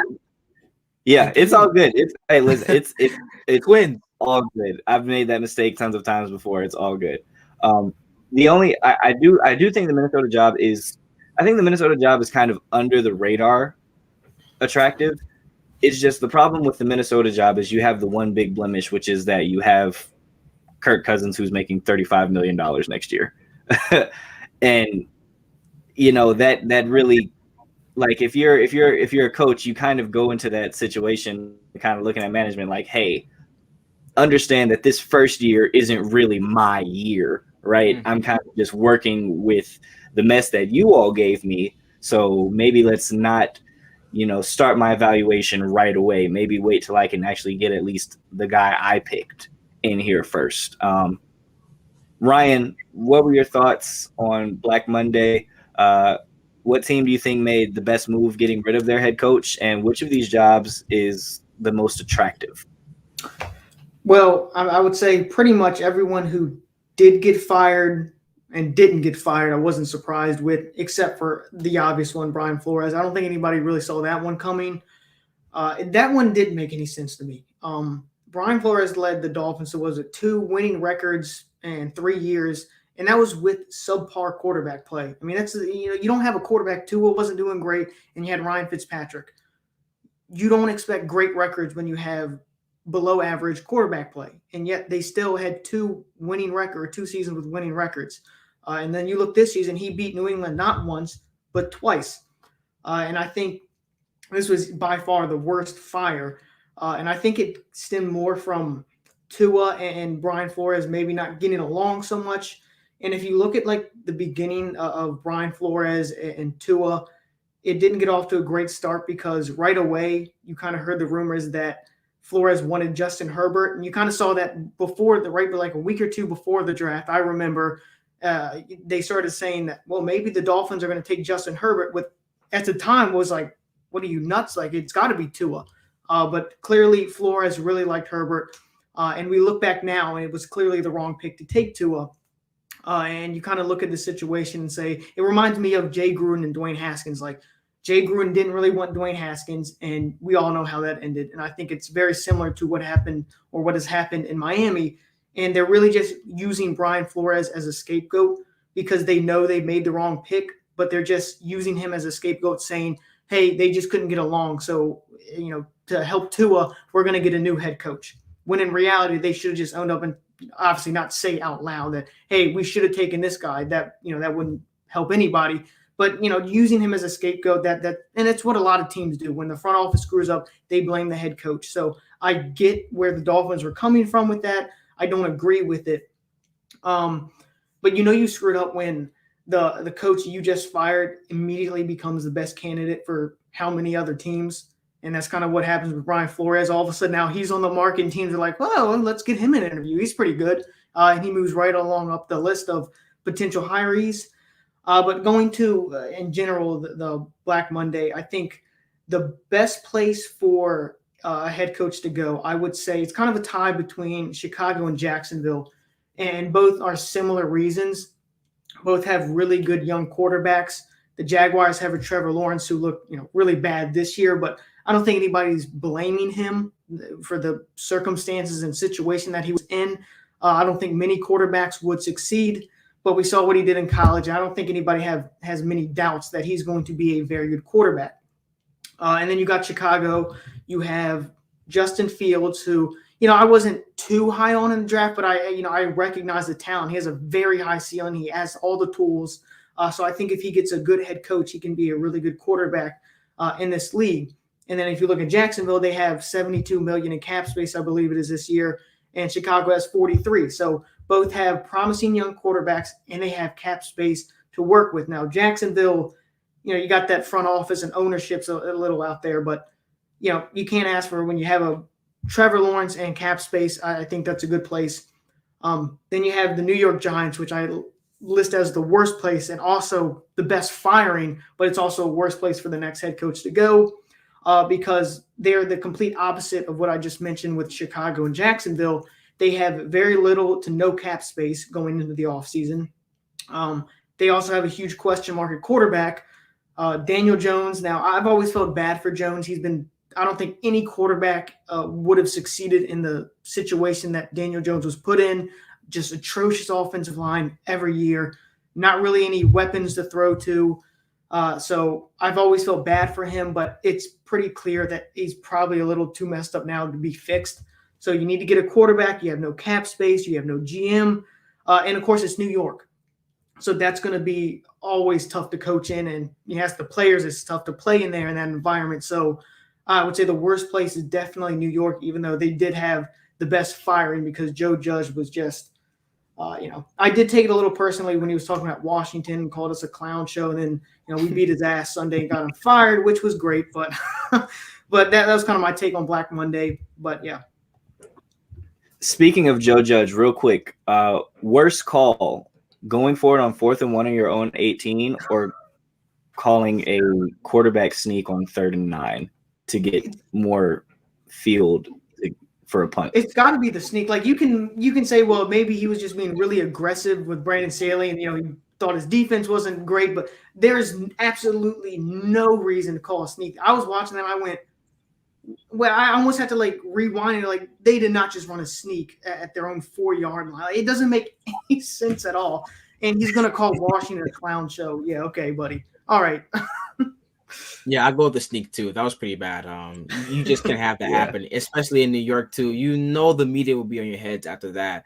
Yeah, it's all good. Listen, it's twins. All good. I've made that mistake tons of times before. It's all good. I do think the Minnesota job is kind of under the radar attractive. It's just the problem with the Minnesota job is you have the one big blemish, which is that you have Kirk Cousins, who's making $35 million next year. And, that really, like, if you're a coach, you kind of go into that situation kind of looking at management like, hey, understand that this first year isn't really my year, right? I'm kind of just working with the mess that you all gave me. So maybe let's not, start my evaluation right away. Maybe wait till I can actually get at least the guy I picked in here first. Ryan, what were your thoughts on Black Monday? What team do you think made the best move getting rid of their head coach? And which of these jobs is the most attractive? Well, I would say pretty much everyone who did get fired and didn't get fired, I wasn't surprised with, except for the obvious one, Brian Flores. I don't think anybody really saw that one coming. That one didn't make any sense to me. Brian Flores led the Dolphins to 2 winning records in 3 years, and that was with subpar quarterback play. I mean, that's you don't have a quarterback. Tua wasn't doing great, and you had Ryan Fitzpatrick. You don't expect great records when you have below average quarterback play, and yet they still had 2 seasons with winning records. And then you look this season, he beat New England not once but twice, and I think this was by far the worst fire. And I think it stemmed more from Tua and Brian Flores maybe not getting along so much. And if you look at like the beginning of Brian Flores and Tua, it didn't get off to a great start because right away you kind of heard the rumors that Flores wanted Justin Herbert, and you kind of saw that like a week or two before the draft. I remember they started saying that, well, maybe the Dolphins are going to take Justin Herbert. With at the time was like, what are you nuts? Like, it's got to be Tua. But clearly Flores really liked Herbert, and we look back now, and it was clearly the wrong pick to take Tua. And you kind of look at the situation and say, it reminds me of Jay Gruden and Dwayne Haskins. Like, Jay Gruden didn't really want Dwayne Haskins, and we all know how that ended. And I think it's very similar to what happened or what has happened in Miami. And they're really just using Brian Flores as a scapegoat because they know they made the wrong pick, but they're just using him as a scapegoat saying, hey, they just couldn't get along. So, to help Tua, we're going to get a new head coach. When in reality, they should have just owned up and obviously not say out loud that, hey, we should have taken this guy. That wouldn't help anybody. But, using him as a scapegoat, and it's what a lot of teams do. When the front office screws up, they blame the head coach. So I get where the Dolphins were coming from with that. I don't agree with it. But you screwed up when the coach you just fired immediately becomes the best candidate for how many other teams. And that's kind of what happens with Brian Flores. All of a sudden now he's on the market and teams are like, well, let's get him an interview. He's pretty good. And he moves right along up the list of potential hirees. But going to, in general, the Black Monday, I think the best place for a head coach to go, I would say it's kind of a tie between Chicago and Jacksonville. And both are similar reasons. Both have really good young quarterbacks. The Jaguars have a Trevor Lawrence who looked, really bad this year, but I don't think anybody's blaming him for the circumstances and situation that he was in. I don't think many quarterbacks would succeed, but we saw what he did in college. I don't think anybody has many doubts that he's going to be a very good quarterback. And then you got Chicago. You have Justin Fields, who, I wasn't too high on in the draft, but I recognize the talent. He has a very high ceiling. He has all the tools. So I think if he gets a good head coach, he can be a really good quarterback in this league. And then if you look at Jacksonville, they have $72 million in cap space, I believe it is this year, and Chicago has 43. So both have promising young quarterbacks, and they have cap space to work with. Now, Jacksonville, you got that front office and ownership's a little out there, but you can't ask for when you have a Trevor Lawrence and cap space. I think that's a good place. Then you have the New York Giants, which I list as the worst place and also the best firing, but it's also a worst place for the next head coach to go. Because they're the complete opposite of what I just mentioned with Chicago and Jacksonville. They have very little to no cap space going into the offseason. They also have a huge question mark at quarterback. Daniel Jones. Now, I've always felt bad for Jones. I don't think any quarterback would have succeeded in the situation that Daniel Jones was put in. Just atrocious offensive line every year. Not really any weapons to throw to. So I've always felt bad for him, but it's pretty clear that he's probably a little too messed up now to be fixed. So you need to get a quarterback. You have no cap space. You have no GM. And, of course, it's New York. So that's going to be always tough to coach in. And you ask the players, it's tough to play in there in that environment. So I would say the worst place is definitely New York, even though they did have the best firing because Joe Judge was just I did take it a little personally when he was talking about Washington and called us a clown show. And then, we beat his ass Sunday and got him fired, which was great. But but that was kind of my take on Black Monday. But, yeah. Speaking of Joe Judge, real quick, worst call, going forward on 4th and 1 on your own 18 or calling a quarterback sneak on 3rd and 9 to get more field for a punt? It's got to be the sneak. Like you can say, well, maybe he was just being really aggressive with Brandon Staley, and he thought his defense wasn't great. But there's absolutely no reason to call a sneak. I was watching them. I went, well, I almost had to rewind it. Like they did not just run a sneak at their own 4-yard line. It doesn't make any sense at all. And he's gonna call Washington a clown show. Yeah, okay, buddy. All right. Yeah, I go with the sneak too. That was pretty bad. You just can't have that happen, especially in New York too. The media will be on your heads after that.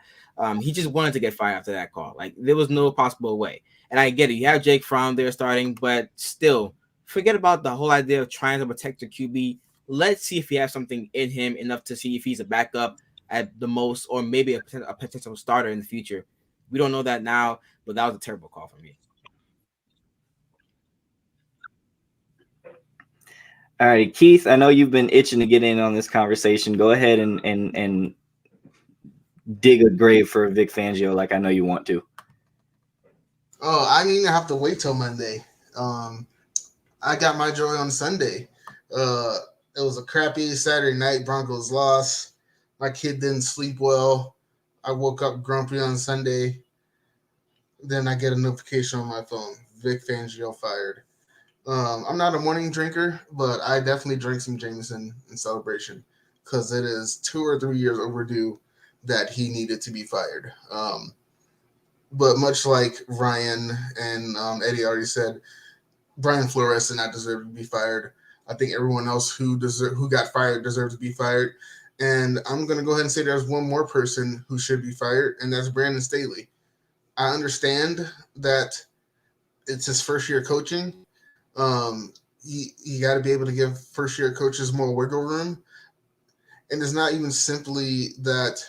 He just wanted to get fired after that call. Like there was no possible way. And I get it. You have Jake Fromm there starting, but still, forget about the whole idea of trying to protect the QB. Let's see if he has something in him enough to see if he's a backup at the most, or maybe a potential starter in the future. We don't know that now, but that was a terrible call for me. All right, Keith, I know you've been itching to get in on this conversation. Go ahead and dig a grave for Vic Fangio like I know you want to. Oh, I mean, I have to wait till Monday. I got my joy on Sunday. It was a crappy Saturday night. Broncos lost. My kid didn't sleep well. I woke up grumpy on Sunday. Then I get a notification on my phone. Vic Fangio fired. I'm not a morning drinker, but I definitely drank some Jameson in celebration because it is 2 or 3 years overdue that he needed to be fired. But much like Ryan and Eddie already said, Brian Flores did not deserve to be fired. I think everyone else who got fired deserves to be fired. And I'm going to go ahead and say there's one more person who should be fired, and that's Brandon Staley. I understand that it's his first year coaching. You got to be able to give first year coaches more wiggle room. And it's not even simply that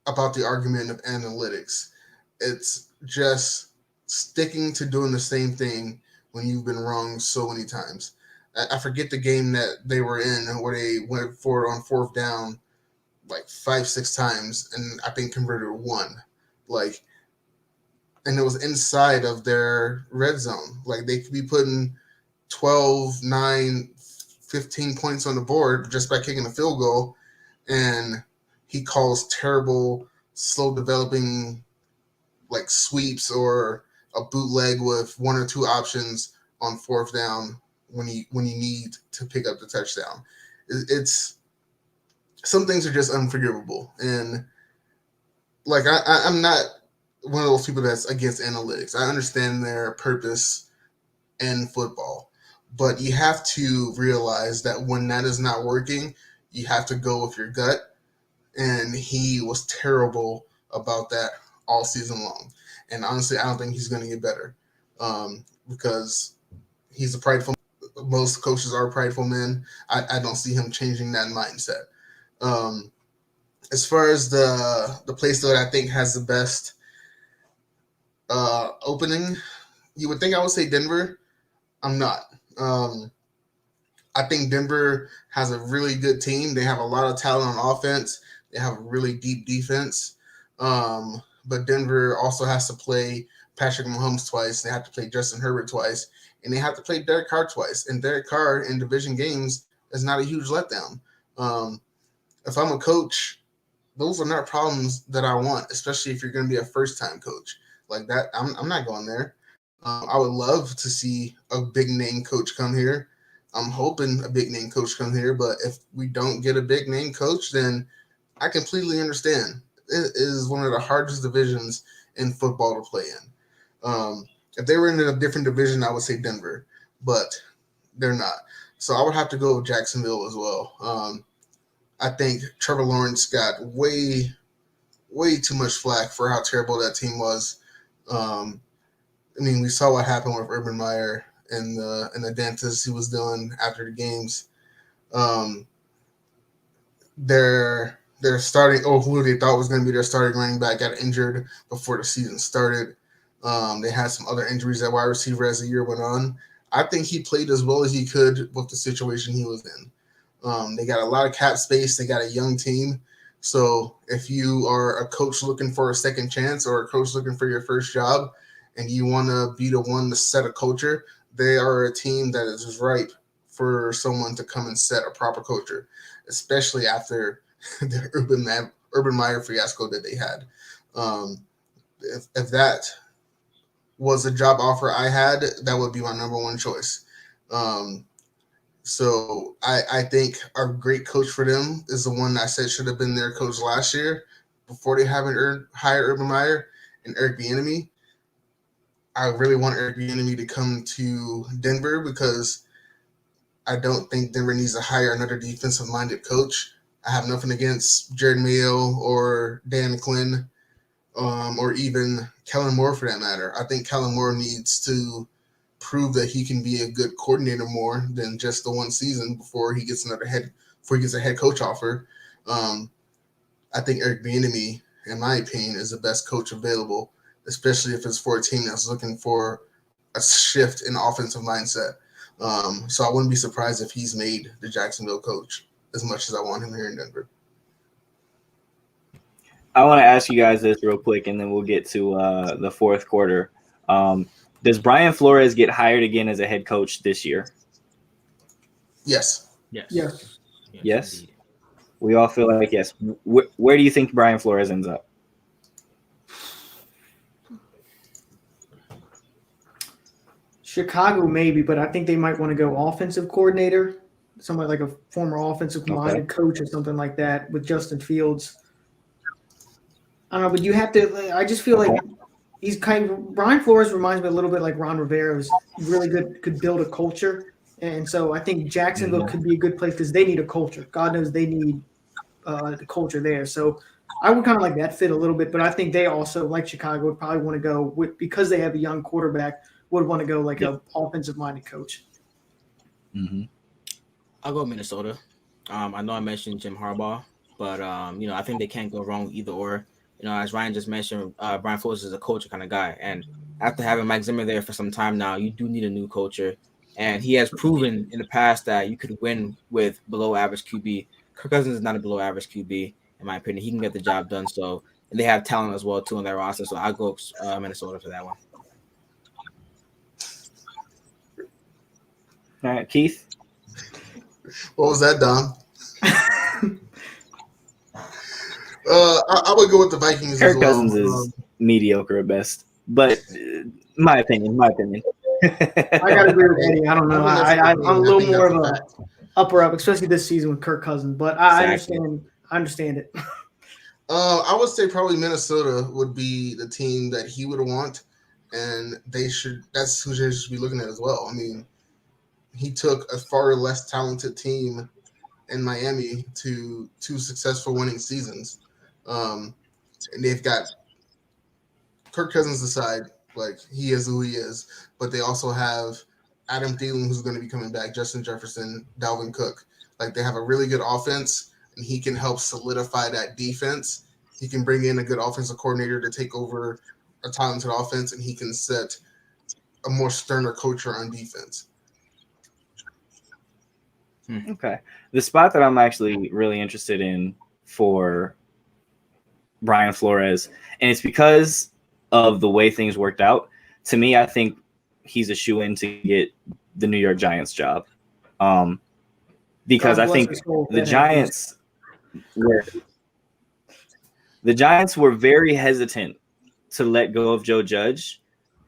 about the argument of analytics. It's just sticking to doing the same thing when you've been wrong so many times. I forget the game that they were in where they went for it on 4th down like 5-6 times and I think converted 1. And it was inside of their red zone. Like they could be putting 12, 9, 15 points on the board just by kicking a field goal. And he calls terrible, slow developing sweeps or a bootleg with 1 or 2 options on 4th down when you need to pick up the touchdown. It's some things are just unforgivable. And I'm not one of those people that's against analytics. I understand their purpose in football, but you have to realize that when that is not working, you have to go with your gut. And he was terrible about that all season long. And honestly, I don't think he's going to get better because he's a prideful. Most coaches are prideful men. I don't see him changing that mindset. As far as the place that I think has the best opening, you would think I would say Denver. I'm not. I think Denver has a really good team. They have a lot of talent on offense. They have a really deep defense. But Denver also has to play Patrick Mahomes twice. They have to play Justin Herbert twice. And they have to play Derek Carr twice. And Derek Carr in division games is not a huge letdown. If I'm a coach, those are not problems that I want, especially if you're going to be a first-time coach. Like that, I'm not going there. I would love to see a big-name coach come here. I'm hoping a big-name coach come here. But if we don't get a big-name coach, then I completely understand. It is one of the hardest divisions in football to play in. If they were in a different division, I would say Denver, but they're not. So I would have to go with Jacksonville as well. I think Trevor Lawrence got way too much flack for how terrible that team was. I mean, we saw what happened with Urban Meyer and the dances he was doing after the games. Their starting, who they thought was going to be their starting running back got injured before the season started. They had some other injuries at wide receiver as the year went on. I think he played as well as he could with the situation he was in. They got a lot of cap space. They got a young team. So if you are a coach looking for a second chance or a coach looking for your first job and you want to be the one to set a culture, they are a team that is ripe for someone to come and set a proper culture, especially after the Urban Meyer fiasco that they had. If that was a job offer I had, that would be my number one choice. So I think a great coach for them is the one I said should have been their coach last year before they haven't hired Urban Meyer and Eric Bieniemy. I really want Eric Bieniemy to come to Denver because I don't think Denver needs to hire another defensive-minded coach. I have nothing against Jared Mayo or Dan Quinn or even Kellen Moore for that matter. I think Kellen Moore needs to prove that he can be a good coordinator more than just the one season before he gets a head coach offer. I think Eric Bieniemy, in my opinion, is the best coach available, especially if it's for a team that's looking for a shift in offensive mindset. So I wouldn't be surprised if he's made the Jacksonville coach as much as I want him here in Denver. I want to ask you guys this real quick, and then we'll get to the fourth quarter. Does Brian Flores get hired again as a head coach this year? Yes. Yes? We all feel like yes. Where do you think Brian Flores ends up? Chicago maybe, but I think they might want to go offensive coordinator, somebody like a former offensive-minded coach or something like that with Justin Fields. I don't know, but you have to – I just feel like he's kind of – Brian Flores reminds me a little bit like Ron Rivera, who's really good, could build a culture. And so I think Jacksonville could be a good place because they need a culture. God knows they need the culture there. So I would kind of like that fit a little bit, but I think they also, like Chicago, would probably want to go with – because they have a young quarterback, would want to go like an offensive-minded coach. Mm-hmm. I'll go Minnesota. I know I mentioned Jim Harbaugh, but I think they can't go wrong either or. As Ryan just mentioned, Brian Flores is a culture kind of guy, and after having Mike Zimmer there for some time now, you do need a new culture, and he has proven in the past that you could win with below-average QB. Kirk Cousins is not a below-average QB, in my opinion. He can get the job done. So, and they have talent as well too on their roster. So I'll go Minnesota for that one. All right, Keith. What was that, Dom? I would go with the Vikings Kirk as well. Cousins is mediocre at best, but my opinion. I got to agree with Eddie. I don't know. I'm a little more of a upper up, especially this season with Kirk Cousins, but I understand it. I would say probably Minnesota would be the team that he would want, and that's who they should be looking at as well. I mean, he took a far less talented team in Miami to 2 successful winning seasons. And they've got Kirk Cousins aside, like he is who he is, but they also have Adam Thielen, who's going to be coming back, Justin Jefferson, Dalvin Cook. Like they have a really good offense, and he can help solidify that defense. He can bring in a good offensive coordinator to take over a talented offense, and he can set a more sterner culture on defense. Okay. The spot that I'm actually really interested in for Brian Flores, and it's because of the way things worked out. To me, I think he's a shoo-in to get the New York Giants job. Because I think the Giants were very hesitant to let go of Joe Judge.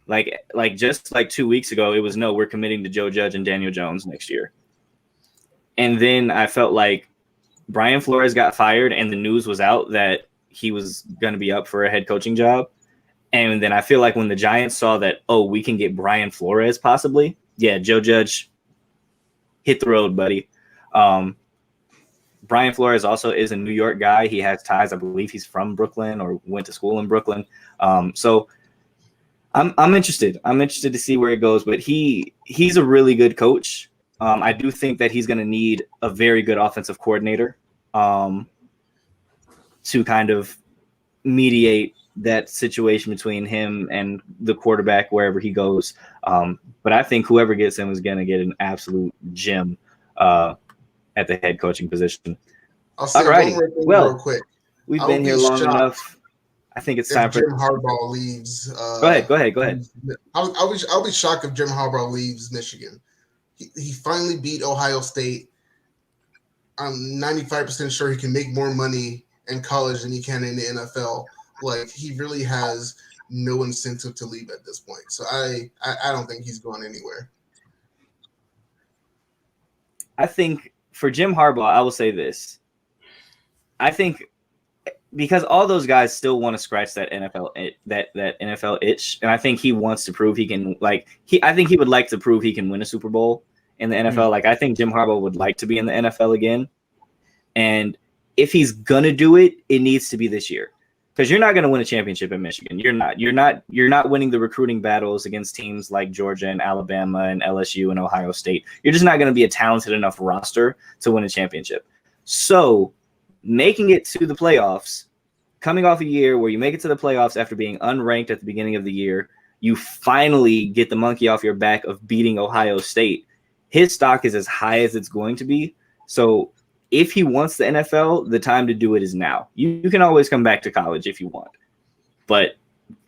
Like just like 2 weeks ago, it was no, we're committing to Joe Judge and Daniel Jones next year. And then I felt like Brian Flores got fired and the news was out that he was going to be up for a head coaching job. And then I feel like when the Giants saw that, oh, we can get Brian Flores possibly, yeah, Joe Judge, hit the road, buddy. Brian Flores also is a New York guy. He has ties. I believe he's from Brooklyn or went to school in Brooklyn. So I'm interested. I'm interested to see where it goes. But he's a really good coach. I do think that he's going to need a very good offensive coordinator to kind of mediate that situation between him and the quarterback wherever he goes. But I think whoever gets him is going to get an absolute gem at the head coaching position. I'll say one more thing real quick. We've been here long enough. I think it's time for Jim Harbaugh leaves. Go ahead. I'll be shocked if Jim Harbaugh leaves Michigan. He finally beat Ohio State. I'm 95% sure he can make more money in college than he can in the NFL. Like, he really has no incentive to leave at this point. So I don't think he's going anywhere. I think for Jim Harbaugh, I will say this. I think because all those guys still want to scratch that NFL itch, and I think he wants to prove he can. I think he would like to prove he can win a Super Bowl in the NFL. Like, I think Jim Harbaugh would like to be in the NFL again, and if he's gonna do it, it needs to be this year. Because you're not going to win a championship in Michigan. You're not winning the recruiting battles against teams like Georgia and Alabama and LSU and Ohio State. You're just not going to be a talented enough roster to win a championship. So making it to the playoffs, coming off a year where you make it to the playoffs after being unranked at the beginning of the year, you finally get the monkey off your back of beating Ohio State. His stock is as high as it's going to be. So if he wants the NFL, the time to do it is now. You can always come back to college if you want, but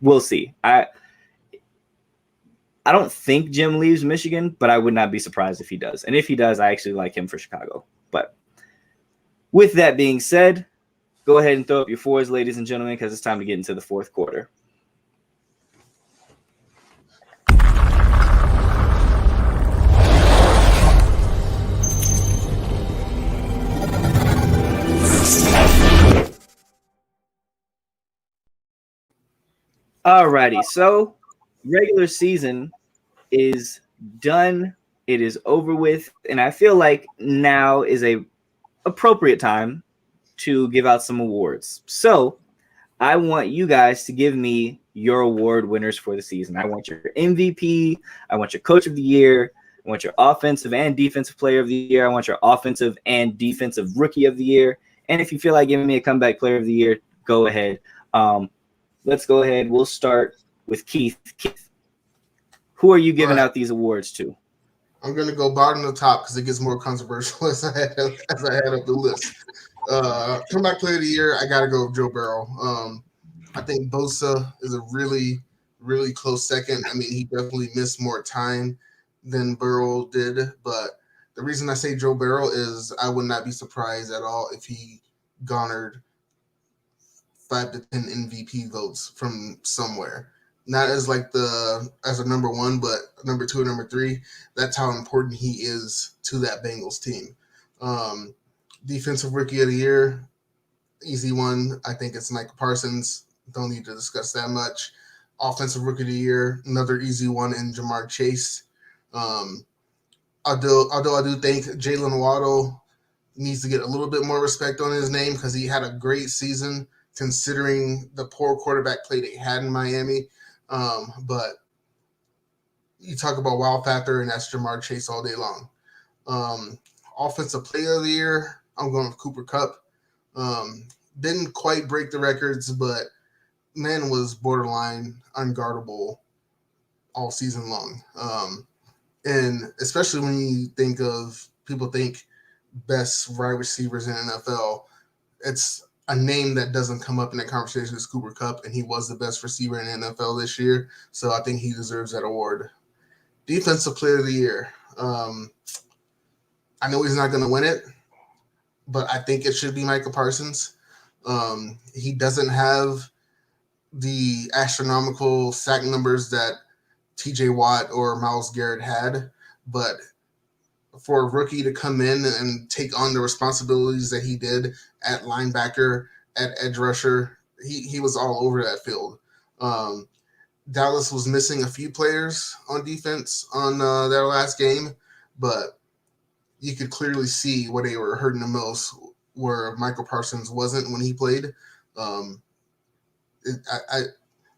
we'll see. I don't think Jim leaves Michigan, but I would not be surprised if he does. And if he does, I actually like him for Chicago. But with that being said, go ahead and throw up your fours, ladies and gentlemen, because it's time to get into the fourth quarter. Alrighty, so regular season is done. It is over with, and I feel like now is a appropriate time to give out some awards. So I want you guys to give me your award winners for the season. I want your MVP. I want your coach of the year. I want your offensive and defensive player of the year. I want your offensive and defensive rookie of the year. And if you feel like giving me a comeback player of the year, go ahead. Let's go ahead. We'll start with Keith. Keith, who are you giving out these awards to? I'm going to go bottom to top because it gets more controversial as I head up the list. Comeback player of the year, I got to go with Joe Burrow. I think Bosa is a really, really close second. I mean, he definitely missed more time than Burrow did. But the reason I say Joe Burrow is I would not be surprised at all if he garnered 5 to 10 MVP votes from somewhere. Not as as a number one, but number 2 and number 3. That's how important he is to that Bengals team. Defensive rookie of the year, easy one. I think it's Micah Parsons. Don't need to discuss that much. Offensive rookie of the year, another easy one in Jamar Chase. Although I do think Jalen Waddle needs to get a little bit more respect on his name because he had a great season considering the poor quarterback play they had in Miami. But you talk about wow factor, and that's Jamar Chase all day long. Offensive player of the year, I'm going with Cooper Kupp. Didn't quite break the records, but man was borderline unguardable all season long. And especially when you think of people think best wide receivers in NFL, it's a name that doesn't come up in that conversation is Cooper Kupp, and he was the best receiver in the NFL this year. So I think he deserves that award. Defensive player of the year. I know he's not going to win it, but I think it should be Micah Parsons. He doesn't have the astronomical sack numbers that TJ Watt or Myles Garrett had, but for a rookie to come in and take on the responsibilities that he did at linebacker, at edge rusher, he was all over that field. Dallas was missing a few players on defense on their last game, but you could clearly see where they were hurting the most, where Michael Parsons wasn't when he played.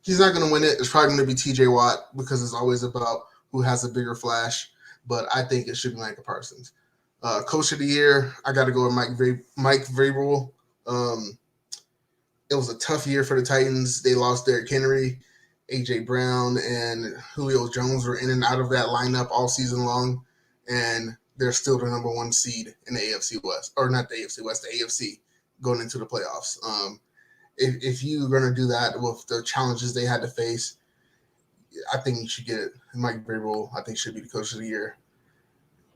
He's not going to win it. It's probably going to be TJ Watt because it's always about who has a bigger flash, but I think it should be Michael Parsons. Coach of the year, I got to go with Mike Vrabel. It was a tough year for the Titans. They lost Derrick Henry, A.J. Brown, and Julio Jones were in and out of that lineup all season long, and they're still the number one seed in the AFC West, or not the AFC West, the AFC going into the playoffs. If you're going to do that with the challenges they had to face, I think you should get it. Mike Vrabel, I think, should be the coach of the year.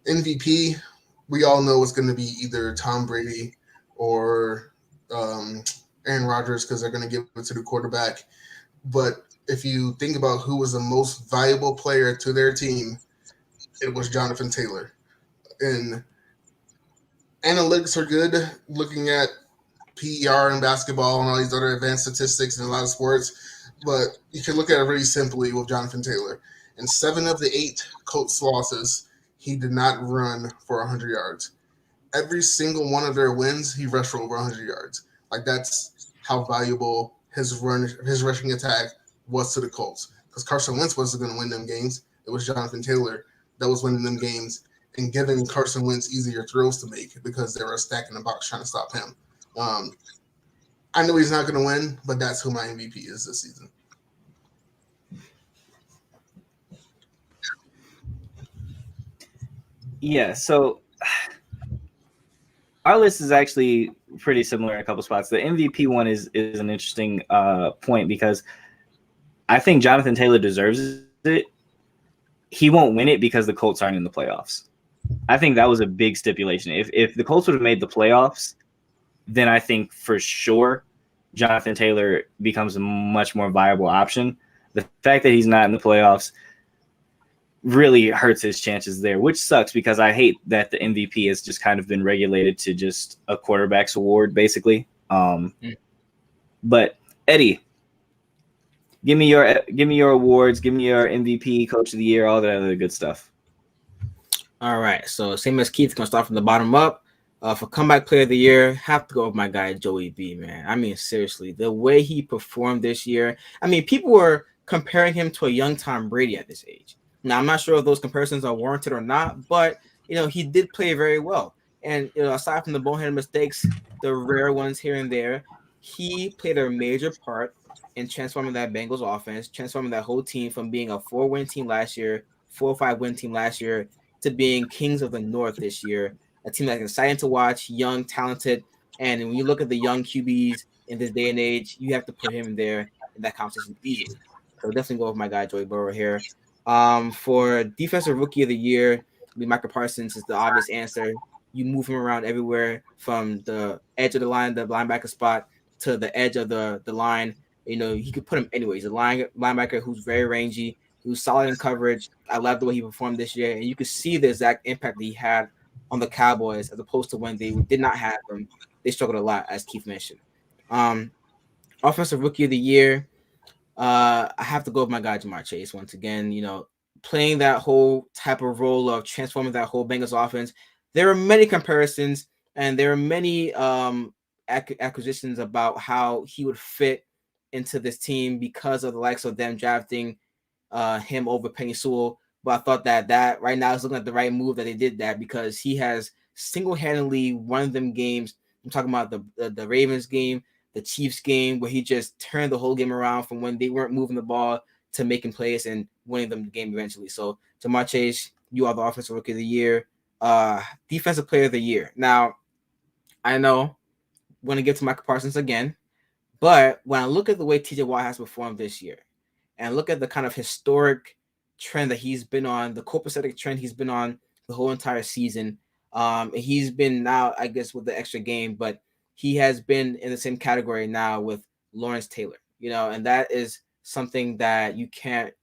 MVP, we all know it's going to be either Tom Brady or Aaron Rodgers because they're going to give it to the quarterback. But if you think about who was the most valuable player to their team, it was Jonathan Taylor. And analytics are good, looking at PER in basketball and all these other advanced statistics in a lot of sports, but you can look at it really simply with Jonathan Taylor. In 7 of the 8 Colts losses, he did not run for 100 yards. Every single one of their wins, he rushed for over 100 yards. Like, that's how valuable his rushing attack was to the Colts. Because Carson Wentz wasn't going to win them games. It was Jonathan Taylor that was winning them games and giving Carson Wentz easier throws to make because they were stacking the box trying to stop him. I know he's not going to win, but that's who my MVP is this season. Yeah, so our list is actually pretty similar in a couple spots. The MVP one is an interesting point because I think Jonathan Taylor deserves it. He won't win it because the Colts aren't in the playoffs. I think that was a big stipulation. If the Colts would have made the playoffs, then I think for sure Jonathan Taylor becomes a much more viable option. The fact that he's not in the playoffs really hurts his chances there, which sucks because I hate that the MVP has just kind of been regulated to just a quarterback's award, basically. But Eddie, give me your awards, give me your MVP, Coach of the Year, all that other good stuff. All right, so same as Keith, gonna start from the bottom up. For comeback player of the year, have to go with my guy Joey B, man. I mean, seriously, the way he performed this year. I mean, people were comparing him to a young Tom Brady at this age. Now, I'm not sure if those comparisons are warranted or not, but he did play very well. And aside from the boneheaded mistakes, the rare ones here and there, he played a major part in transforming that Bengals offense, transforming that whole team from being a 4-win team last year, 4 or 5-win team last year, to being Kings of the North this year. A team that's exciting to watch, young, talented, and when you look at the young QBs in this day and age, you have to put him in there in that conversation easily. So definitely go with my guy Joey Burrow here. For defensive rookie of the year, Michael Parsons is the obvious answer. You move him around everywhere from the edge of the line, the linebacker spot, to the edge of the line. He could put him anywhere. He's a linebacker who's very rangy, who's solid in coverage. I love the way he performed this year, and you could see the exact impact that he had on the Cowboys as opposed to when they did not have him. They struggled a lot, as Keith mentioned. Offensive rookie of the year, I have to go with my guy Jamar Chase once again. Playing that whole type of role of transforming that whole Bengals offense. There are many comparisons and there are many acquisitions about how he would fit into this team because of the likes of them drafting him over Penny Sewell. But I thought that right now is looking like the right move that they did that because he has single-handedly won them games. I'm talking about the Ravens game, the Chiefs game, where he just turned the whole game around from when they weren't moving the ball to making plays and winning them the game eventually. So Jamar Chase, you are the offensive rookie of the year. Defensive player of the year. Now, I know I'm going to give to Michael Parsons again, but when I look at the way TJ Watt has performed this year and look at the kind of historic trend that he's been on, the copacetic trend he's been on the whole entire season, he's been now, I guess, with the extra game, but he has been in the same category now with Lawrence Taylor, and that is something that you can't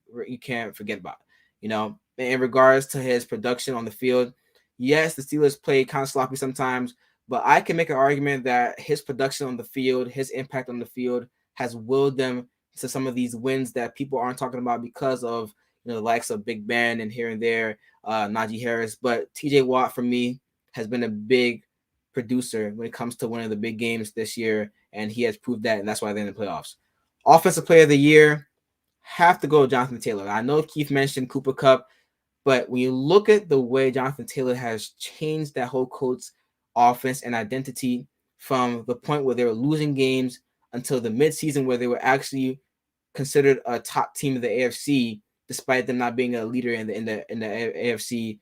forget about, in regards to his production on the field. Yes, the Steelers play kind of sloppy sometimes, but I can make an argument that his production on the field, his impact on the field has willed them to some of these wins that people aren't talking about because of the likes of Big Ben and here and there, Najee Harris. But TJ Watt for me has been a big producer when it comes to winning the big games this year, and he has proved that, and that's why they're in the playoffs. Offensive Player of the Year, have to go with Jonathan Taylor. I know Keith mentioned Cooper Kupp, but when you look at the way Jonathan Taylor has changed that whole Colts offense and identity from the point where they were losing games until the midseason where they were actually considered a top team of the AFC, despite them not being a leader in the AFC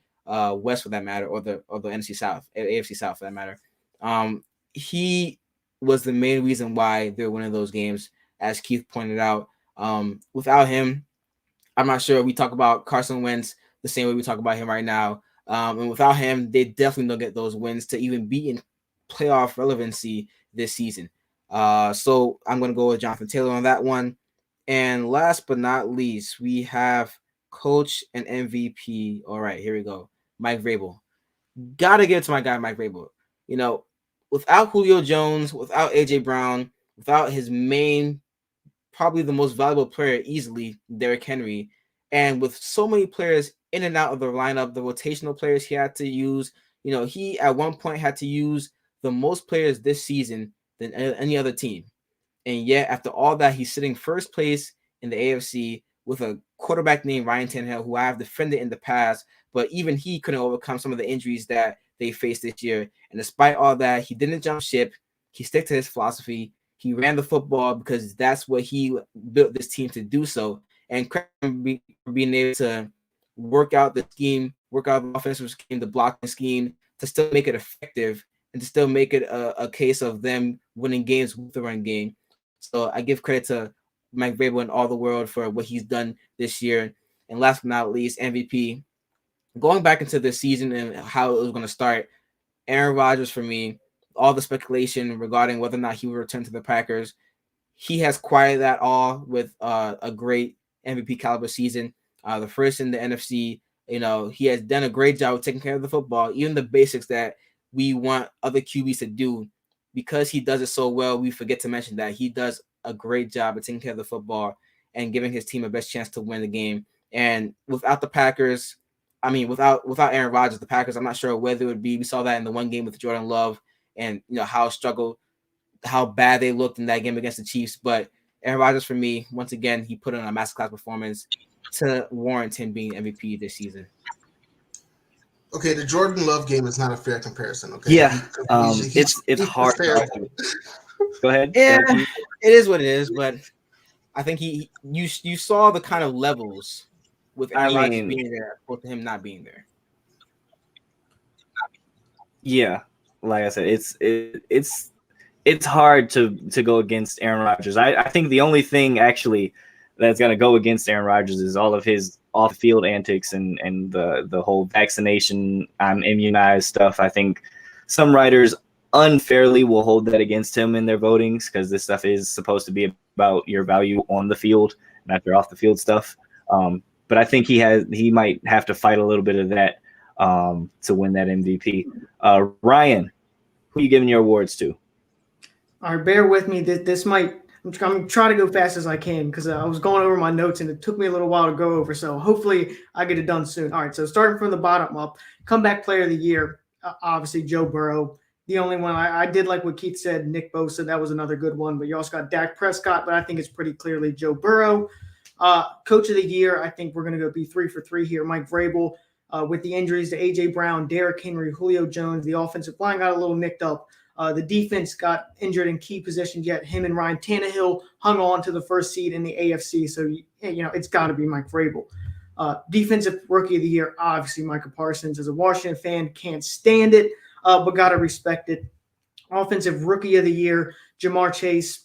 West for that matter, or the NFC South, AFC South for that matter. He was the main reason why they're winning those games, as Keith pointed out. Without him, I'm not sure we talk about Carson Wentz the same way we talk about him right now. And without him, they definitely don't get those wins to even be in playoff relevancy this season. So I'm going to go with Jonathan Taylor on that one. And last but not least, we have coach and MVP. All right, here we go. Mike Vrabel. Got to give it to my guy, Mike Vrabel. Without Julio Jones, without A.J. Brown, without his main, probably the most valuable player easily, Derrick Henry, and with so many players in and out of the lineup, the rotational players he had to use, he at one point had to use the most players this season than any other team. And yet, after all that, he's sitting first place in the AFC with a quarterback named Ryan Tannehill, who I have defended in the past, but even he couldn't overcome some of the injuries that they faced this year. And despite all that, he didn't jump ship. He stuck to his philosophy. He ran the football because that's what he built this team to do so. And being able to work out the scheme, work out the offensive scheme, the blocking scheme, to still make it effective and to still make it a case of them winning games with the run game. So I give credit to Mike Vrabel and all the world for what he's done this year. And last but not least, MVP. Going back into the season and how it was going to start, Aaron Rodgers for me, all the speculation regarding whether or not he will return to the Packers, he has quieted that all with a great MVP caliber season. The first in the NFC, he has done a great job of taking care of the football, even the basics that we want other QBs to do. Because he does it so well, we forget to mention that he does a great job of taking care of the football and giving his team a best chance to win the game. And without the Packers, without Aaron Rodgers, the Packers, I'm not sure where they would be. We saw that in the one game with Jordan Love and how bad they looked in that game against the Chiefs. But Aaron Rodgers, for me, once again, he put in a masterclass performance to warrant him being MVP this season. Okay, the Jordan Love game is not a fair comparison. Okay. Yeah, it's hard. Go ahead. Yeah, it is what it is. But I think you saw the kind of levels with Aaron Rodgers being there, both of him not being there. Yeah, like I said, it's hard to go against Aaron Rodgers. I think the only thing actually that's going to go against Aaron Rodgers is all of his off-field antics and the whole vaccination, I'm immunized stuff. I think some writers unfairly will hold that against him in their votings because this stuff is supposed to be about your value on the field, not your off-the-field stuff. But I think he might have to fight a little bit of that to win that MVP. Ryan, who are you giving your awards to? All right, bear with me. This might. I'm going to try to go fast as I can because I was going over my notes and it took me a little while to go over. So hopefully I get it done soon. All right, so starting from the bottom up, comeback player of the year, obviously Joe Burrow. The only one I did like what Keith said, Nick Bosa, that was another good one. But you also got Dak Prescott, but I think it's pretty clearly Joe Burrow. Coach of the year, I think we're going to go be 3 for 3 here. Mike Vrabel, with the injuries to A.J. Brown, Derrick Henry, Julio Jones, the offensive line got a little nicked up. The defense got injured in key positions, yet him and Ryan Tannehill hung on to the first seed in the AFC. So, it's got to be Mike Vrabel. Defensive rookie of the year, obviously Micah Parsons. As a Washington fan, can't stand it, but got to respect it. Offensive rookie of the year, Jamar Chase.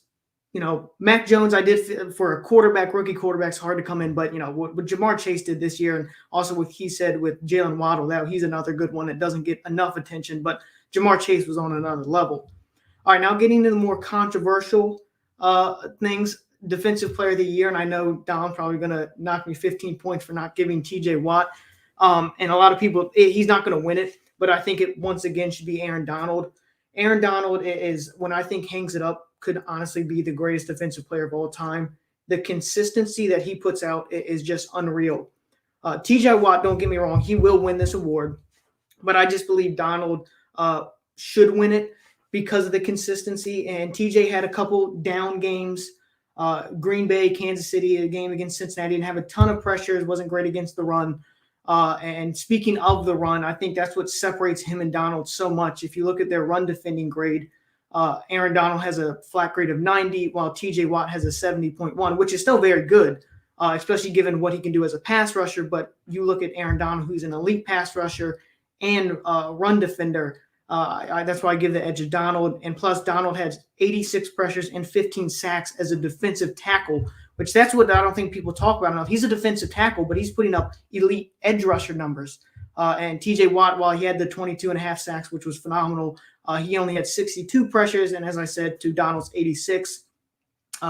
Mac Jones, I did for a rookie quarterback's hard to come in, but, what Jamar Chase did this year, and also what he said with Jalen Waddle, that he's another good one that doesn't get enough attention, but Jamar Chase was on another level. All right, now getting into the more controversial things, defensive player of the year, and I know Dom's probably going to knock me 15 points for not giving TJ Watt. And a lot of people, he's not going to win it, but I think it once again should be Aaron Donald. Aaron Donald is, when I think hangs it up, could honestly be the greatest defensive player of all time. the consistency that he puts out is just unreal. TJ Watt, don't get me wrong, he will win this award, but I just believe Donald should win it because of the consistency. And TJ had a couple down games. Green Bay, Kansas City, a game against Cincinnati, didn't have a ton of pressures, wasn't great against the run. And speaking of the run, I think that's what separates him and Donald so much. If you look at their run defending grade, Aaron Donald has a flat grade of 90, while TJ Watt has a 70.1, which is still very good, especially given what he can do as a pass rusher. But you look at Aaron Donald, who's an elite pass rusher and run defender. That's why I give the edge to Donald. And plus, Donald has 86 pressures and 15 sacks as a defensive tackle, which that's what I don't think people talk about enough. He's a defensive tackle, but he's putting up elite edge rusher numbers. And TJ Watt, while he had the 22.5 sacks, which was phenomenal, he only had 62 pressures. And as I said, to Donald's 86.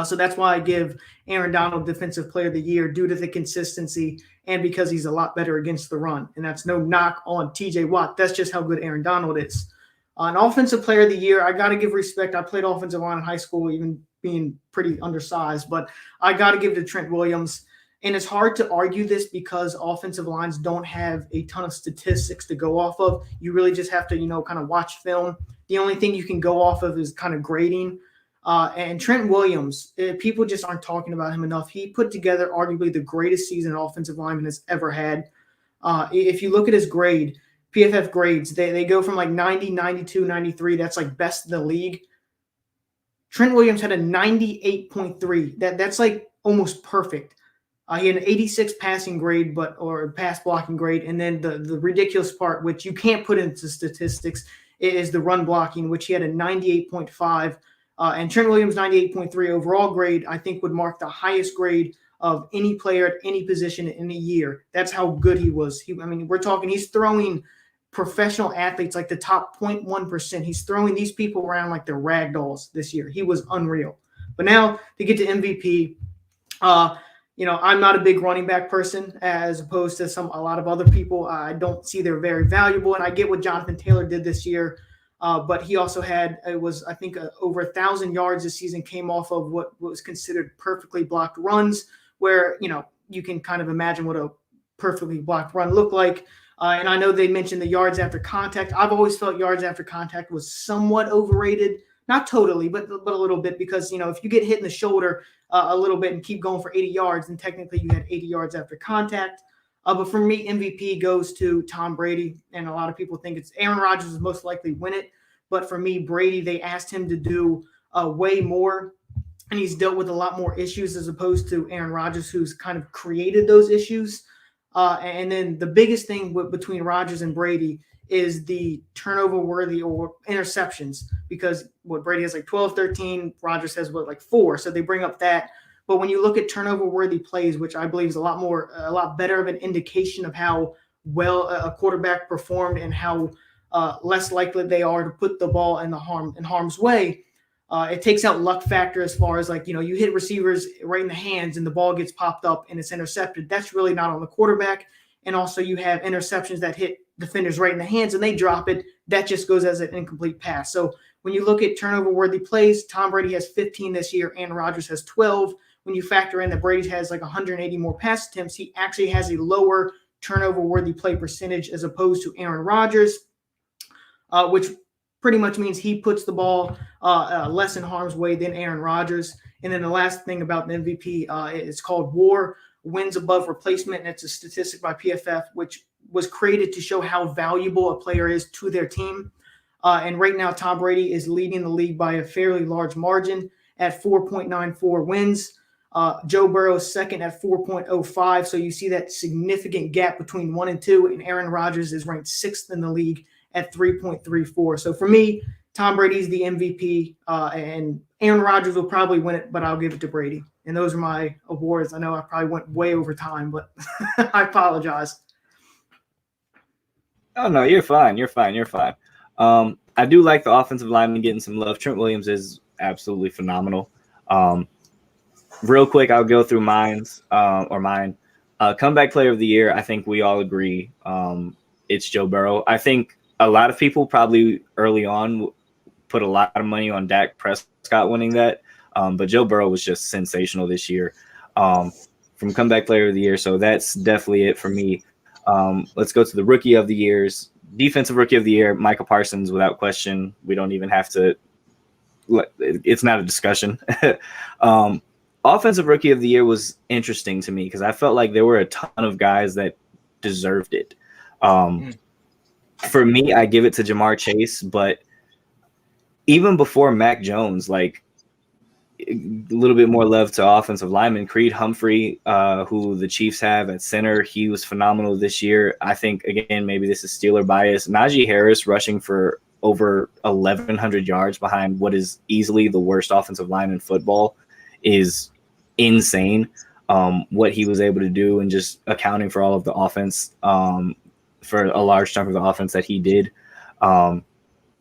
So that's why I give Aaron Donald Defensive Player of the Year, due to the consistency and because he's a lot better against the run. And that's no knock on TJ Watt. That's just how good Aaron Donald is. An Offensive Player of the Year, I got to give respect. I played offensive line in high school, even being pretty undersized, but I got to give to Trent Williams. And it's hard to argue this because offensive lines don't have a ton of statistics to go off of. You really just have to, kind of watch film. The only thing you can go off of is kind of grading. And Trent Williams, people just aren't talking about him enough. He put together arguably the greatest season an offensive lineman has ever had. If you look at his grade, PFF grades, they go from like 90, 92, 93. That's like best in the league. Trent Williams had a 98.3. That's like almost perfect. He had an 86 passing grade, or pass blocking grade. And then the ridiculous part, which you can't put into statistics, is the run blocking, which he had a 98.5. And Trent Williams' 98.3 overall grade, I think, would mark the highest grade of any player at any position in a year. That's how good he was. We're talking, he's throwing professional athletes like the top 0.1%. He's throwing these people around like they're rag dolls this year. He was unreal. But now to get to MVP, I'm not a big running back person as opposed to a lot of other people. I don't see they're very valuable. And I get what Jonathan Taylor did this year. But he also had, I think over 1,000 yards this season came off of what was considered perfectly blocked runs, where, you can kind of imagine what a perfectly blocked run looked like. And I know they mentioned the yards after contact. I've always felt yards after contact was somewhat overrated. Not totally, but a little bit, because, if you get hit in the shoulder a little bit and keep going for 80 yards, then technically you had 80 yards after contact. But for me, MVP goes to Tom Brady, and a lot of people think it's Aaron Rodgers will most likely win it. But for me, Brady, they asked him to do way more, and he's dealt with a lot more issues as opposed to Aaron Rodgers, who's kind of created those issues. And then the biggest thing between Rodgers and Brady is the turnover-worthy or interceptions, because Brady has like 12, 13, Rodgers has 4. So they bring up that. But when you look at turnover-worthy plays, which I believe is a lot better of an indication of how well a quarterback performed and how less likely they are to put the ball in harm's way, it takes out luck factor as far as you hit receivers right in the hands and the ball gets popped up and it's intercepted. That's really not on the quarterback. And also you have interceptions that hit defenders right in the hands and they drop it. That just goes as an incomplete pass. So when you look at turnover-worthy plays, Tom Brady has 15 this year and Rodgers has 12. When you factor in that Brady has 180 more pass attempts, he actually has a lower turnover-worthy play percentage as opposed to Aaron Rodgers, which pretty much means he puts the ball less in harm's way than Aaron Rodgers. And then the last thing about the MVP, it's called WAR, wins above replacement, and it's a statistic by PFF, which was created to show how valuable a player is to their team. And right now, Tom Brady is leading the league by a fairly large margin at 4.94 wins. Joe Burrow is second at 4.05. So you see that significant gap between 1 and 2, and Aaron Rodgers is ranked 6th in the league at 3.34. So for me, Tom Brady's the MVP, and Aaron Rodgers will probably win it, but I'll give it to Brady. And those are my awards. I know I probably went way over time, but I apologize. Oh, no, you're fine. You're fine. I do like the offensive lineman getting some love. Trent Williams is absolutely phenomenal. Real quick, I'll go through mine. Comeback player of the year, I think we all agree it's Joe Burrow. I think a lot of people probably early on put a lot of money on Dak Prescott winning that, but Joe Burrow was just sensational this year. from comeback player of the year. So that's definitely it for me. Let's go to the rookie of the years. Defensive rookie of the year, Micah Parsons, without question. We don't even have to. It's not a discussion. Offensive rookie of the year was interesting to me because I felt like there were a ton of guys that deserved it. For me, I give it to Jamar Chase, but even before Mac Jones, like a little bit more love to offensive lineman. Creed Humphrey, who the Chiefs have at center, he was phenomenal this year. I think, again, maybe this is Steeler bias. Najee Harris rushing for over 1,100 yards behind what is easily the worst offensive line in football is insane. What he was able to do and just accounting for all of the offense, for a large chunk of the offense that he did.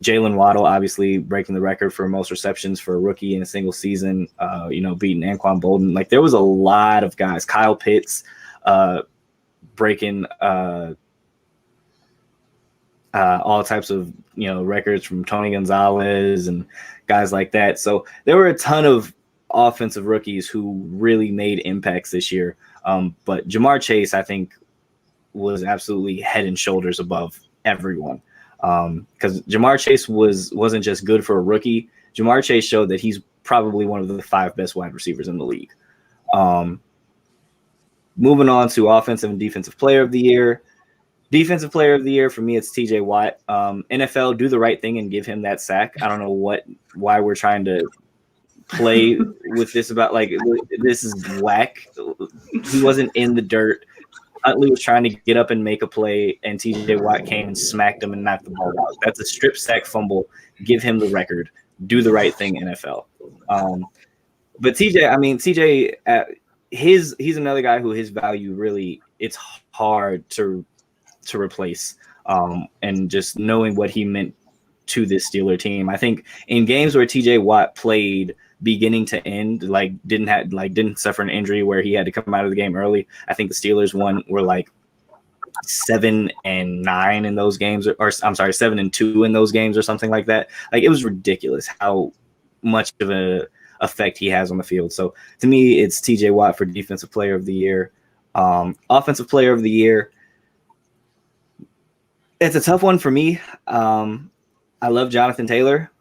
Jalen Waddle obviously breaking the record for most receptions for a rookie in a single season, beating Anquan Bolden. Like there was a lot of guys. Kyle Pitts breaking all types of, records from Tony Gonzalez and guys like that. So there were a ton of offensive rookies who really made impacts this year. But Jamar Chase, I think, was absolutely head and shoulders above everyone. Because Jamar Chase wasn't just good for a rookie. Jamar Chase showed that he's probably one of the 5 best wide receivers in the league. Moving on to offensive and defensive player of the year. Defensive player of the year, for me, it's TJ Watt. NFL, do the right thing and give him that sack. I don't know why we're trying to play with this about, like, this is whack. He wasn't in the dirt. Huntley was trying to get up and make a play, and TJ Watt came and smacked him and knocked the ball out. That's a strip sack fumble. Give him the record. Do the right thing, NFL. But TJ, he's another guy who his value really, it's hard to replace. And just knowing what he meant to this Steeler team. I think in games where TJ Watt played beginning to end, didn't suffer an injury where he had to come out of the game early. I think the Steelers were like 7-9 in those games, or I'm sorry, 7-2 in those games or something like that. Like it was ridiculous how much of an effect he has on the field. So to me, it's TJ Watt for defensive player of the year. Offensive player of the year. It's a tough one for me. I love Jonathan Taylor,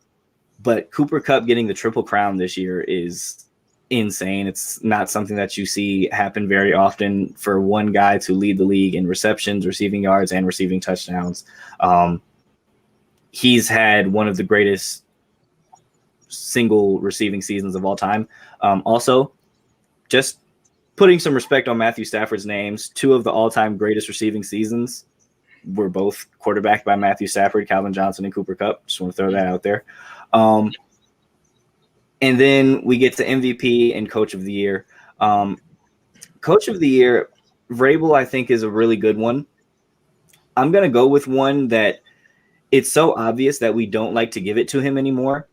but Cooper Kupp getting the Triple Crown this year is insane. It's not something that you see happen very often for one guy to lead the league in receptions, receiving yards, and receiving touchdowns. He's had one of the greatest single receiving seasons of all time. Also, just putting some respect on Matthew Stafford's names, 2 of the all-time greatest receiving seasons were both quarterbacked by Matthew Stafford, Calvin Johnson, and Cooper Kupp. Just want to throw that out there. And then we get to MVP and Coach of the Year. Coach of the Year, Vrabel, I think, is a really good one. I'm going to go with one that it's so obvious that we don't like to give it to him anymore.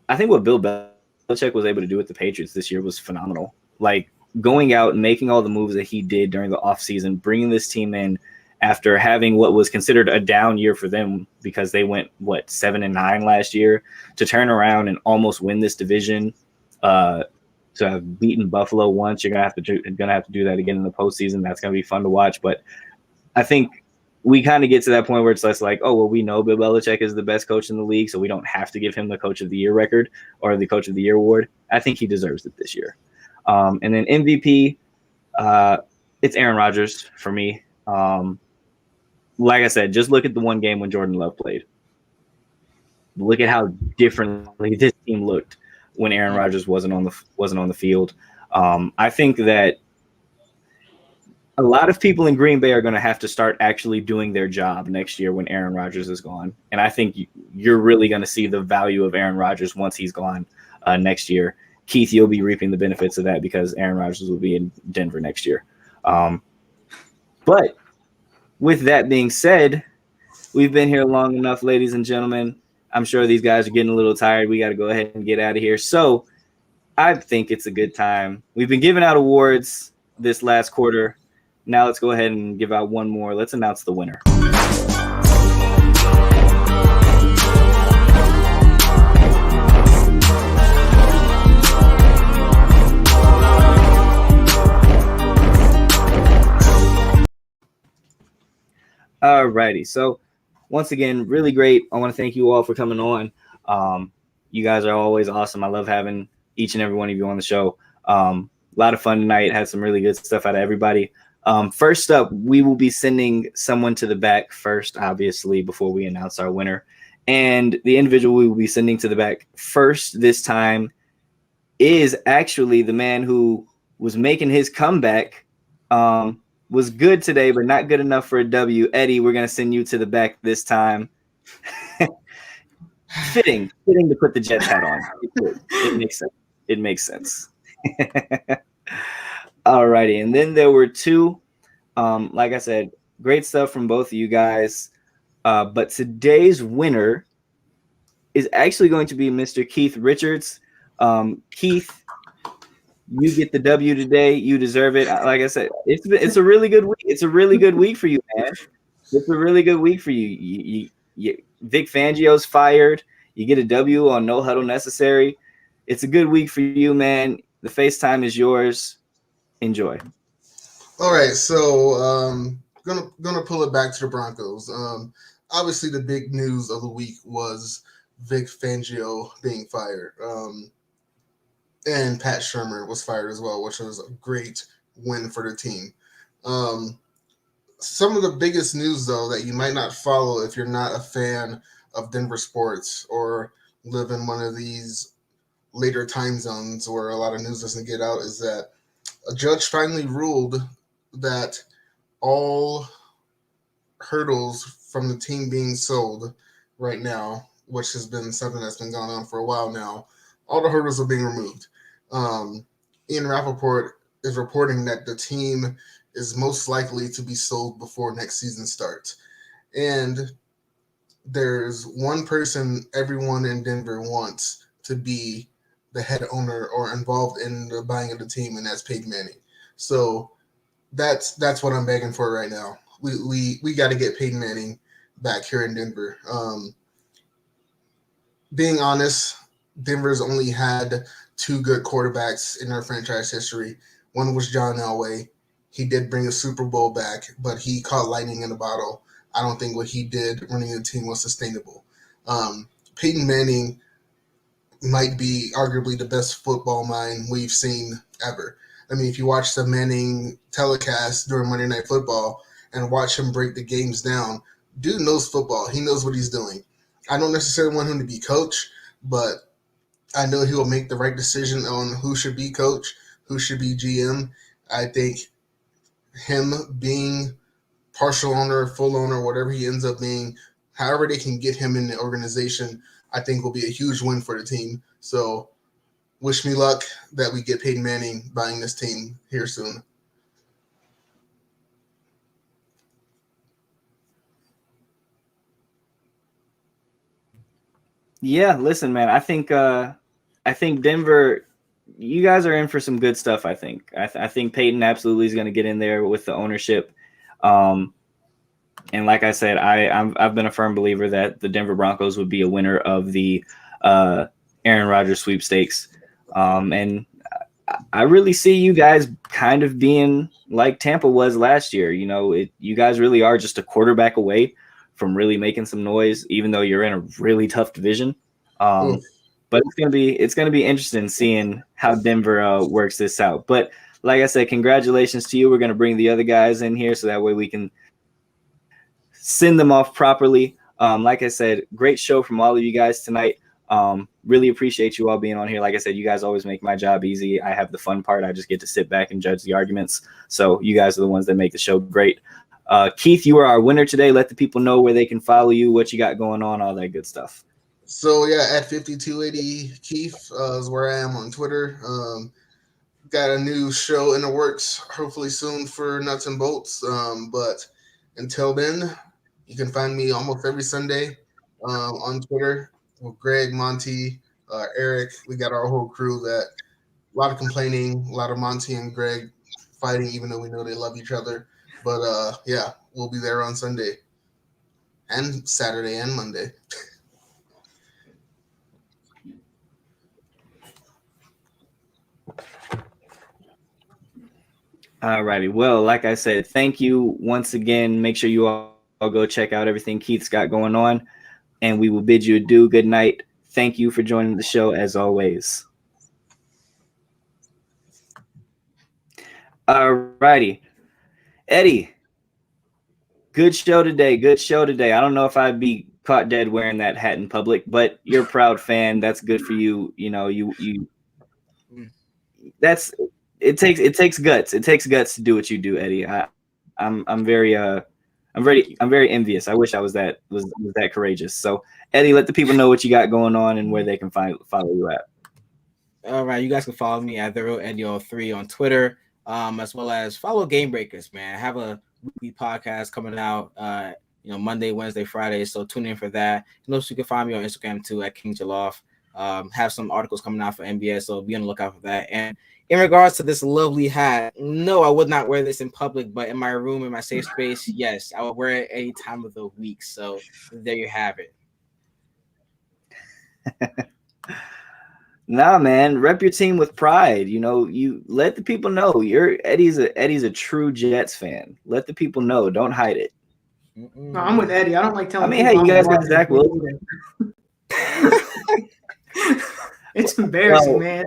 I think what Bill Belichick was able to do with the Patriots this year was phenomenal. Like going out and making all the moves that he did during the offseason, bringing this team in after having what was considered a down year for them because they went 7-9 last year, to turn around and almost win this division, to have beaten Buffalo once. You're gonna have to do that again in the postseason. That's gonna be fun to watch. But I think we kind of get to that point where it's less like, oh well, we know Bill Belichick is the best coach in the league, so we don't have to give him the Coach of the Year record or the Coach of the Year award. I think he deserves it this year. And then MVP, it's Aaron Rodgers for me. Like I said, just look at the one game when Jordan Love played. Look at how differently this team looked when Aaron Rodgers wasn't on the field. I think that a lot of people in Green Bay are going to have to start actually doing their job next year when Aaron Rodgers is gone. And I think you're really going to see the value of Aaron Rodgers once he's gone next year. Keith, you'll be reaping the benefits of that because Aaron Rodgers will be in Denver next year. But with that being said, we've been here long enough, ladies and gentlemen. I'm sure these guys are getting a little tired. We got to go ahead and get out of here. So I think it's a good time. We've been giving out awards this last quarter. Now let's go ahead and give out one more. Let's announce the winner. All righty. So once again, really great. I want to thank you all for coming on. You guys are always awesome. I love having each and every one of you on the show. A lot of fun tonight. Had some really good stuff out of everybody. First up, we will be sending someone to the back first, obviously, before we announce our winner. And the individual we will be sending to the back first this time is actually the man who was making his comeback. Was good today, but not good enough for a W. Eddie, we're going to send you to the back this time. Fitting to put the Jets hat on. It makes sense. It makes sense. All righty. And then there were two, like I said, great stuff from both of you guys. But today's winner is actually going to be Mr. Keith Richards. Keith, you get the W today. You deserve it. Like I said, it's a really good week. It's a really good week for you, man. It's a really good week for you. Vic Fangio's fired. You get a W on No Huddle Necessary. It's a good week for you, man. The FaceTime is yours. Enjoy. All right, so gonna pull it back to the Broncos. Obviously, the big news of the week was Vic Fangio being fired. And Pat Shurmur was fired as well, which was a great win for the team. Some of the biggest news, though, that you might not follow if you're not a fan of Denver sports or live in one of these later time zones where a lot of news doesn't get out, is that a judge finally ruled that all hurdles from the team being sold right now, which has been something that's been going on for a while now, all the hurdles are being removed. Ian Rappaport is reporting that the team is most likely to be sold before next season starts. And there's one person everyone in Denver wants to be the head owner or involved in the buying of the team, and that's Peyton Manning. So that's what I'm begging for right now. We got to get Peyton Manning back here in Denver. Being honest, Denver's only had two good quarterbacks in their franchise history. One was John Elway. He did bring a Super Bowl back, but he caught lightning in a bottle. I don't think what he did running the team was sustainable. Peyton Manning might be arguably the best football mind we've seen ever. I mean, if you watch the Manning telecast during Monday Night Football and watch him break the games down, dude knows football. He knows what he's doing. I don't necessarily want him to be coach, but I know he will make the right decision on who should be coach, who should be GM. I think him being partial owner, full owner, whatever he ends up being, however they can get him in the organization, I think will be a huge win for the team. So wish me luck that we get Peyton Manning buying this team here soon. Yeah, listen, man. I think Denver, you guys are in for some good stuff. I think Peyton absolutely is going to get in there with the ownership. And like I said, I've been a firm believer that the Denver Broncos would be a winner of the Aaron Rodgers sweepstakes. And I really see you guys kind of being like Tampa was last year. You know, you guys really are just a quarterback away from really making some noise, even though you're in a really tough division. But it's gonna be interesting seeing how Denver works this out. But like I said, congratulations to you. We're gonna bring the other guys in here so that way we can send them off properly. Like I said, great show from all of you guys tonight. Really appreciate you all being on here. Like I said, you guys always make my job easy. I have the fun part. I just get to sit back and judge the arguments. So you guys are the ones that make the show great. Keith, you are our winner today. Let the people know where they can follow you, what you got going on, all that good stuff. So yeah, at 5280 Keith is where I am on Twitter. Got a new show in the works, hopefully soon for Nuts and Bolts. But until then, you can find me almost every Sunday on Twitter with Greg, Monty, Eric. We got our whole crew. That a lot of complaining, a lot of Monty and Greg fighting, even though we know they love each other. But yeah, we'll be there on Sunday and Saturday and Monday. All righty. Well, like I said, thank you once again. Make sure you all go check out everything Keith's got going on. And we will bid you adieu. Good night. Thank you for joining the show as always. All righty. Eddie, good show today. I don't know if I'd be caught dead wearing that hat in public, but you're a proud fan. That's good for you. You know, it takes guts. It takes guts to do what you do, Eddie. I'm very envious. I wish I was that courageous. So Eddie, let the people know what you got going on and where they can follow you at. All right, you guys can follow me at TheRealEddie03 on Twitter, as well as follow Game Breakers, man. I have a weekly podcast coming out, Monday, Wednesday, Friday. So tune in for that. And also you can find me on Instagram too at King Jaloff. Have some articles coming out for NBA, so be on the lookout for that. And in regards to this lovely hat, no, I would not wear this in public, but in my room, in my safe space, yes, I would wear it any time of the week. So there you have it. Nah, man, rep your team with pride. You know, you let the people know Eddie's a true Jets fan. Let the people know. Don't hide it. No, I'm with Eddie. I don't like telling. Hey, you guys got Zach Wilson. It's embarrassing, man.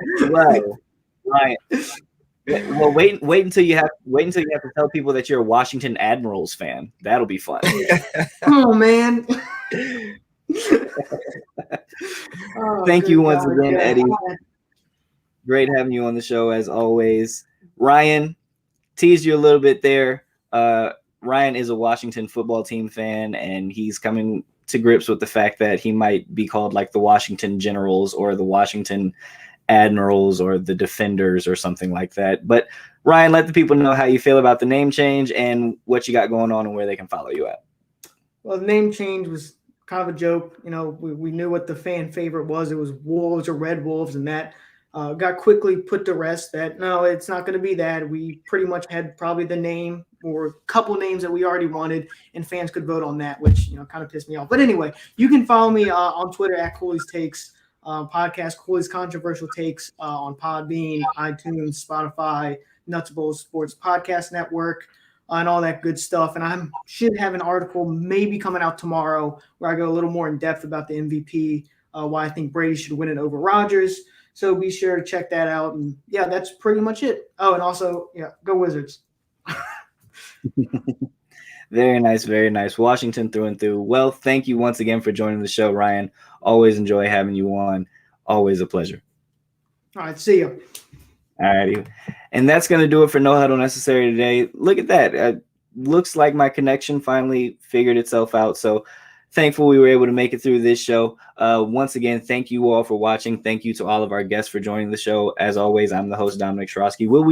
Right. Well, wait until you have to tell people that you're a Washington Admirals fan. That'll be fun. Oh man. Thank you once again, Eddie. Great having you on the show as always. Ryan, teased you a little bit there. Ryan is a Washington football team fan, and he's coming to grips with the fact that he might be called like the Washington Generals or the Washington Admirals or the Defenders or something like that. But Ryan, let the people know how you feel about the name change and what you got going on and where they can follow you at. Well, the name change was kind of a joke. You know, we knew what the fan favorite was. It was Wolves or Red Wolves, and that got quickly put to rest that no, it's not going to be that. We pretty much had probably the name or a couple names that we already wanted, and fans could vote on that, which, kind of pissed me off. But anyway, you can follow me on Twitter at Cooley's Takes, podcast Cooley's Controversial Takes on Podbean, iTunes, Spotify, Nuts and Bolts Sports Podcast Network, and all that good stuff. And I should have an article maybe coming out tomorrow where I go a little more in depth about the MVP, why I think Brady should win it over Rodgers. So be sure to check that out. And yeah, that's pretty much it. Oh, and also, go Wizards. Very nice, very nice. Washington through and through. Well, thank you once again for joining the show, Ryan. Always enjoy having you on. Always a pleasure. All right, see you. All righty. And that's going to do it for No Huddle Necessary today. Look at that. Looks like my connection finally figured itself out. So thankful we were able to make it through this show. Once again, thank you all for watching. Thank you to all of our guests for joining the show. As always, I'm the host, Dominic Sharosky. Let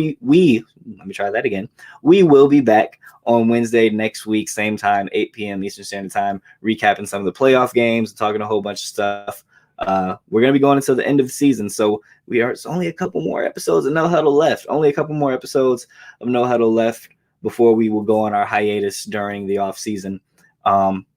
me try that again. We will be back on Wednesday next week, same time, 8 p.m. Eastern Standard Time, recapping some of the playoff games, talking a whole bunch of stuff. We're going to be going until the end of the season. So it's only a couple more episodes of No Huddle left. Only a couple more episodes of No Huddle left before we will go on our hiatus during the off season.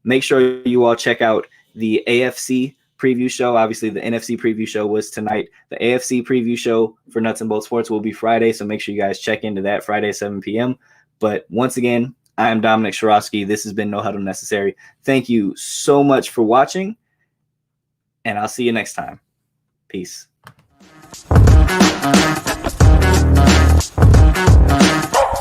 Make sure you all check out the AFC preview show. Obviously, the NFC preview show was tonight. The AFC preview show for Nuts and Bolts Sports will be Friday, so make sure you guys check into that Friday, 7 p.m. But once again, I am Dominic Sharosky. This has been No Huddle Necessary. Thank you so much for watching, and I'll see you next time. Peace.